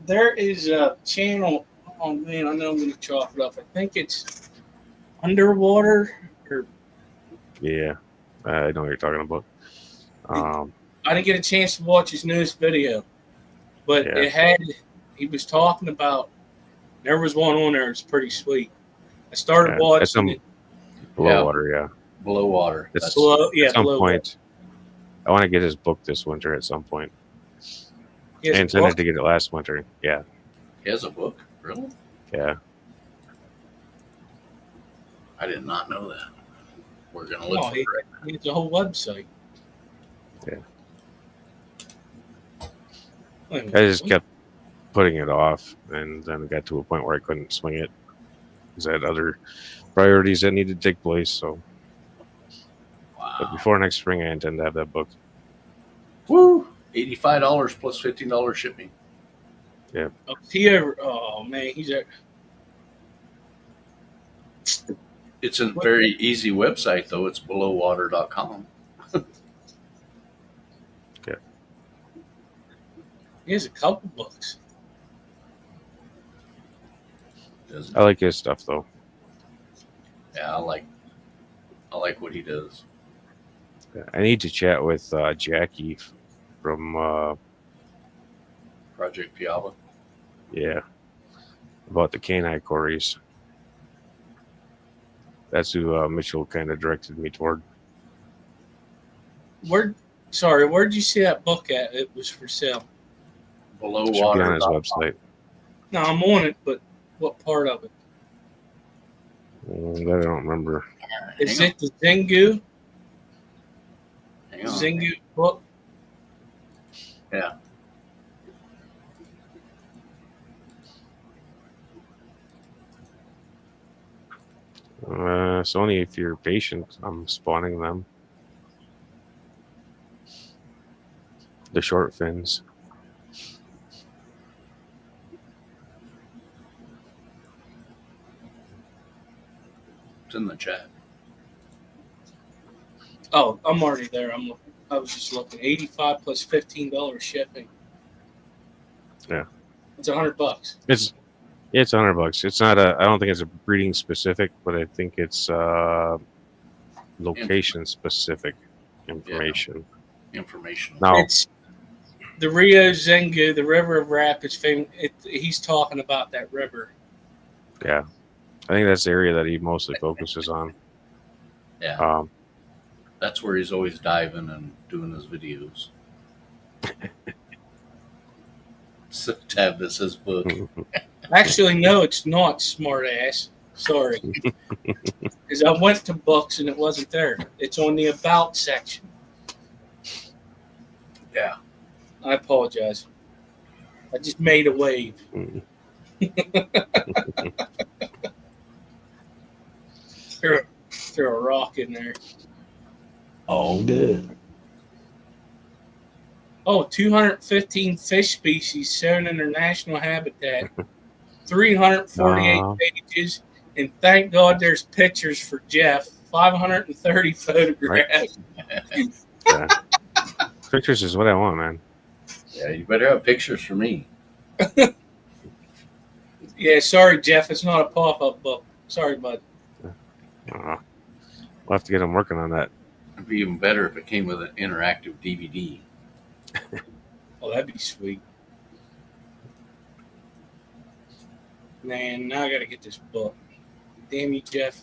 There is a channel. Oh man, I know I'm going to chalk it up. I think it's Underwater. Or Yeah, I know what you're talking about. I didn't get a chance to watch his newest video, but Yeah. he was talking about. There was one on there. It's pretty sweet. I started Yeah, watching some it. below Yeah. water, yeah. Below water. It's That's Below, At some below point, I want to get his book this winter at some point. He has I a intended book. to get it last winter. Yeah, he has a book. Really? yeah. I did not know that. We're gonna Oh, look for he- it. He has a whole website. Yeah. Wait a minute. I just kept putting it off, and then it got to a point where I couldn't swing it because I had other priorities that needed to take place. So, but Wow. before next spring, I intend to have that book. Woo! $85 plus $15 shipping. Oh, he ever? Oh man, he's a. It's a very easy website, though. It's belowwater.com. He has a couple books. I like his stuff though. Yeah, I like what he does. I need to chat with Jackie from Project Piava. yeah, about the canine quarries. That's who Mitchell kind of directed me toward. Where'd you see that book at? It was for sale. It should be on his website. No, I'm on it, but what part of it? That I don't remember. Is it the Zengu? Hang on. Zengu book? Yeah. It's only if you're patient. I'm spawning them. The short fins. It's in the chat. Oh, I'm already there. I was just looking. $85 plus $15 shipping. Yeah. It's $100. It's $100. It's not I don't think it's a breeding specific, but I think it's location specific information. Information. Now, It's the Rio Zengu, the River of Rapids. He's talking about that river. yeah, I think that's the area that he mostly focuses on. Yeah. That's where he's always diving and doing his videos. So, Tab, this is book. Actually, no, it's not, smart ass. Sorry. Because I went to books and it wasn't there. It's on the About section. Yeah. I apologize. I just made a wave. Throw a rock in there. Oh, good. Oh, 215 fish species shown in their national habitat. 348 pages. And thank God there's pictures for Jeff. 530 photographs. Yeah. Pictures is what I want, man. Yeah, you better have pictures for me. Yeah, sorry, Jeff. It's not a pop-up book. Sorry, bud. We'll have to get him working on that. It'd be even better if it came with an interactive DVD. Oh, that'd be sweet. Man, now I got to get this book. Damn you, Jeff.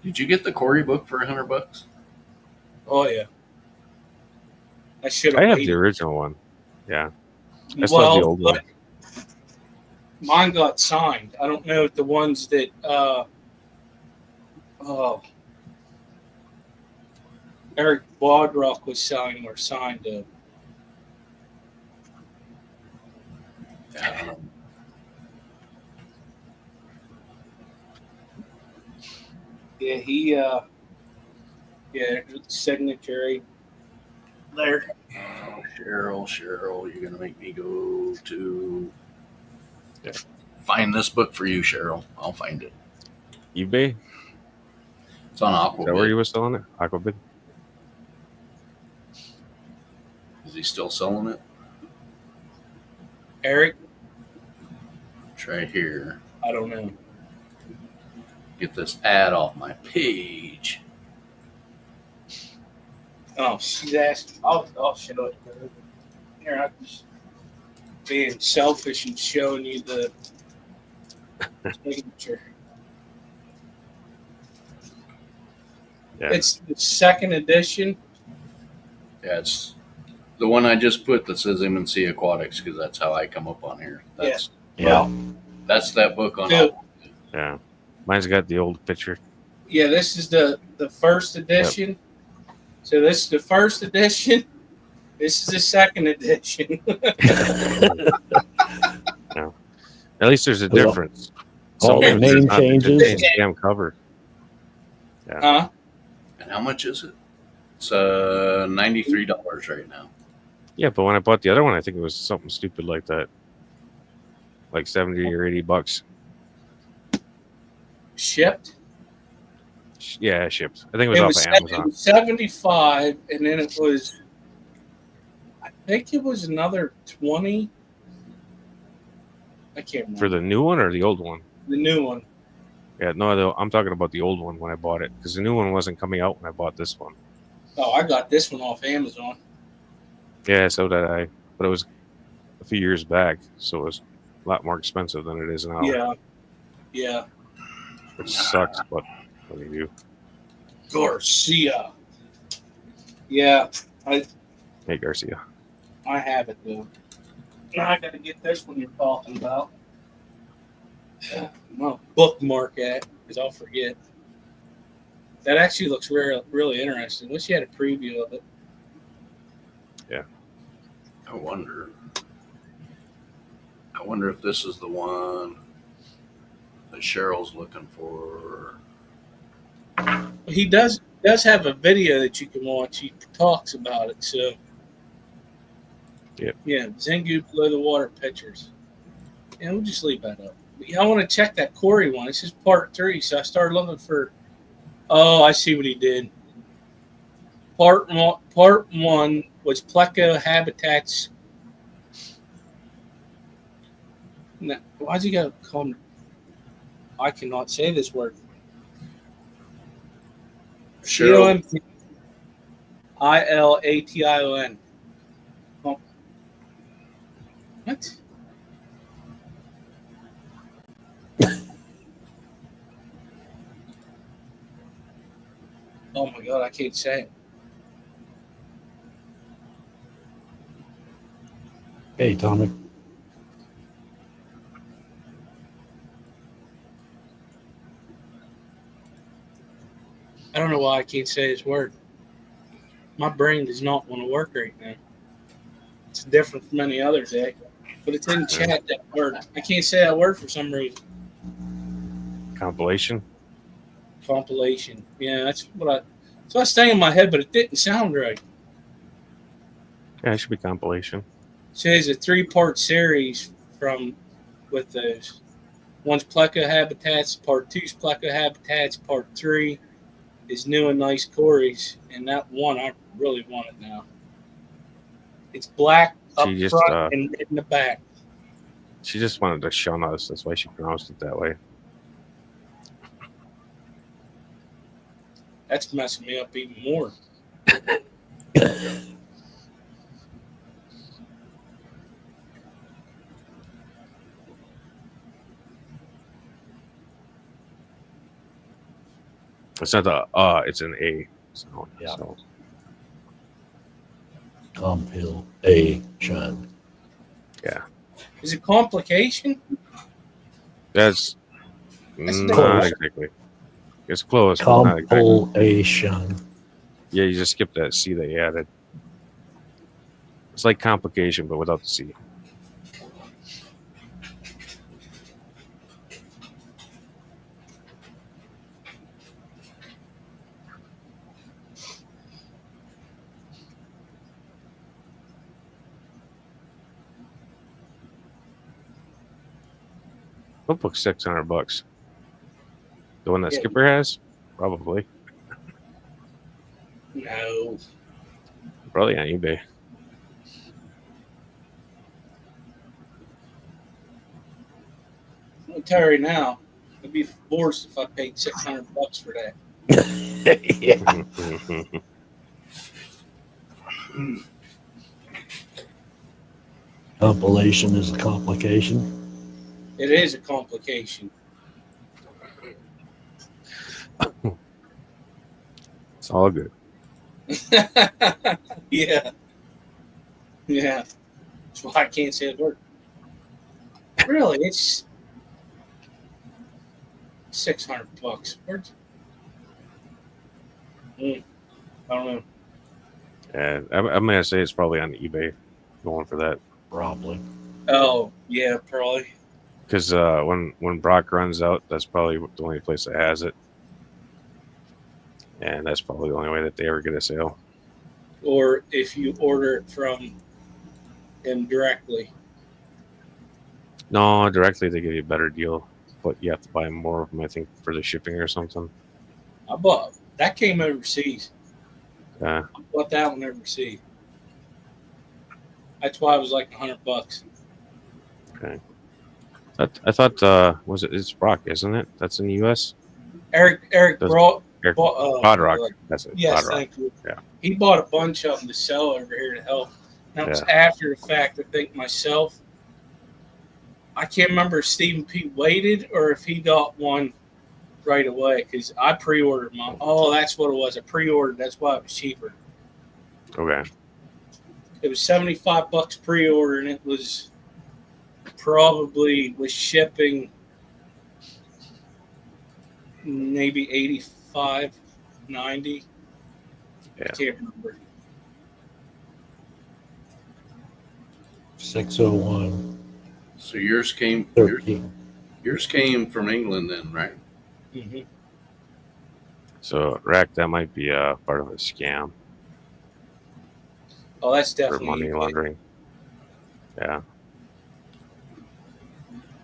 Did you get the Corey book for $100? Oh, yeah. I should have. I have the original one. Yeah. I still have the old one. Mine got signed. I don't know if the ones that Eric Wadrock was signing were signed up. Yeah, signature there. Oh, Cheryl, you're gonna make me go to find this book for you, Cheryl. I'll find it. eBay? It's on Aquabid. Is that where you were selling it? Aquabid? Is he still selling it? Eric? Try here. I don't know. Get this ad off my page. Oh, she's asked. I'll show it. Here, I'm just being selfish and showing you the signature. Yeah. It's the second edition. Yeah, it's the one I just put that says M&C Aquatics because that's how I come up on here. That's That's that book on. Dude. Yeah. Mine's got the old picture. Yeah, this is the first edition. Yep. So this is the first edition. This is the second edition. Yeah. At least there's a difference. All the name changes. Damn cover. Yeah. Huh? And how much is it? It's $93 right now. Yeah, but when I bought the other one, I think it was something stupid like that, like $70 or $80. Shipped? Yeah, shipped. I think it was It off was, of it Amazon. was 75, and then it was, I think it was another 20. I can't remember. For the new one or the old one? The new one. Yeah, no, I'm talking about the old one when I bought it because the new one wasn't coming out when I bought this one. Oh, I got this one off Amazon. Yeah, so did I. But it was a few years back, so it was a lot more expensive than it is now. Yeah. Which sucks, but what do you do? Garcia. Yeah, Hey, Garcia. I have it though. Now I got to get this one you're talking about. I'm gonna bookmark that because I'll forget. That actually looks really interesting. Wish you had a preview of it. I wonder if this is the one that Cheryl's looking for. He does have a video that you can watch. He talks about it. So, Yep. Yeah, Zengu below the water pictures. Yeah, we'll just leave that up. But I want to check that Corey one. This is part 3, so I started looking for. Oh, I see what he did. Part one was Pleco habitats. Now, why'd you go call me? I cannot say this word. Cheryl, Ilation. Oh. What? Oh my god, I can't say it. Hey, Tommy. I don't know why I can't say this word. My brain does not want to work right now. It's different from any other day. But it's in chat, that word. I can't say that word for some reason. Compilation? Compilation. Yeah, that's what I staying in my head, but it didn't sound right. Yeah, it should be compilation. It says a 3-part series with those. One's Pleco Habitats, part 2's Pleco Habitats, part 3 is New and Nice Corys, and that one I really want it now. It's black up front and red in the back. She just wanted to shun us. That's why she pronounced it that way. That's messing me up even more. It's not the it's an A. So, Yeah. So. Compilation. Yeah. Is it complication? That's not close. exactly. It's close, but not exactly. Compilation. Yeah, you just skipped that C that you added. It's like complication, but without the C. Notebook $600. The one that Skipper has, probably. No. Probably on eBay. I'm gonna tell you right now, I'd be divorced if I paid $600 for that. Yeah. Compilation is a complication. It is a complication. It's all good. Yeah. That's why I can't say the word. Really, it's $600. Where's I don't know. And I'm gonna say it's probably on eBay, going for that. Probably. Oh yeah, probably. Because when Brock runs out, that's probably the only place that has it, and that's probably the only way that they ever get a sale. Or if you order it from him directly. No, directly they give you a better deal, but you have to buy more of them, I think, for the shipping or something. I bought that came overseas. Yeah. I bought that one overseas. That's why it was like $100. Okay. I thought it's Brock, isn't it? That's in the U.S. Eric Does- brought Eric bought Podrock. That's it. yes, Podrock. thank you. Yeah. He bought a bunch of them to sell over here to help. That was after the fact. I think myself. I can't remember if Stephen P. waited or if he got one right away because I pre-ordered mine. Oh, that's what it was. I pre-ordered. That's why it was cheaper. Okay. It was $75 pre-order, and it was probably with shipping maybe 85, 90. Yeah. I can't remember. 601 So yours came 13. yours came from England then, right? Mm-hmm. So, Rack, that might be part of a scam Oh, that's for definitely money UK. laundering. Yeah.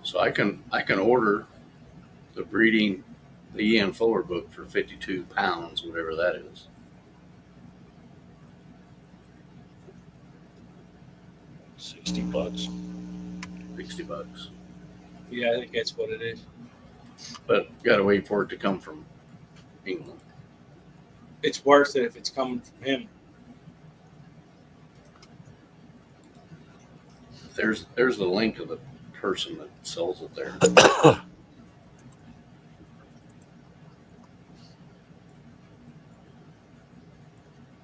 So I can order the Ian Fuller book for 52 pounds, whatever that is. $60. $60. Yeah, I think that's what it is. But gotta wait for it to come from England. It's worth it if it's coming from him. There's the link of the person that sells it there.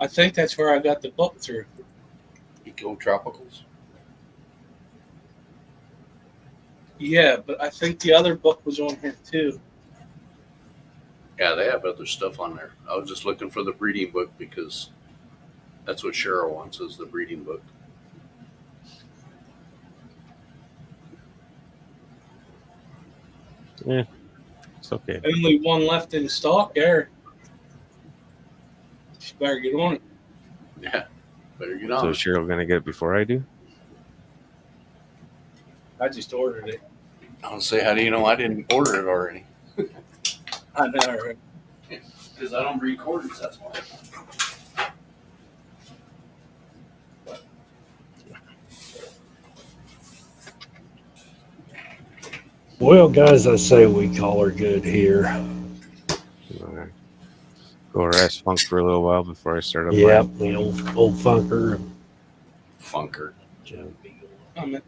I think that's where I got the book through. Eco Tropicals. Yeah, but I think the other book was on here too. Yeah, they have other stuff on there. I was just looking for the breeding book because that's what Cheryl wants, is the breeding book. Yeah. It's okay. Only one left in stock there. She better get on it. Yeah, better get So, on. is Cheryl going to get it before I do? I just ordered it. I'll say, how do you know I didn't order it already? I know. Right? Because I don't read quarters, that's why. Well, guys, I say we call her good here. All right. Go rest funk for a little while before I start up. Yep, the old funker. Funker.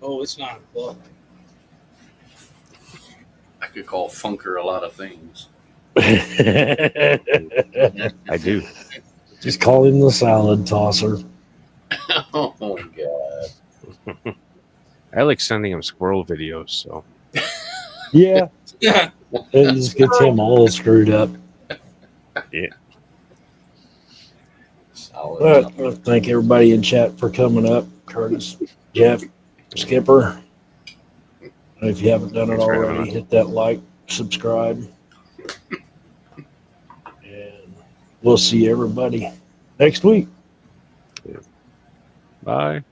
Oh, it's 9 o'clock. I could call Funker a lot of things. I do. Just call him the salad tosser. Oh my god. I like sending him squirrel videos. So, Yeah, Yeah. it just gets him all screwed up. Solid. But I want to thank everybody in chat for coming up. Curtis, Jeff, Skipper. And if you haven't done it Thanks for having already, us. hit that like, subscribe. And we'll see everybody next week. bye.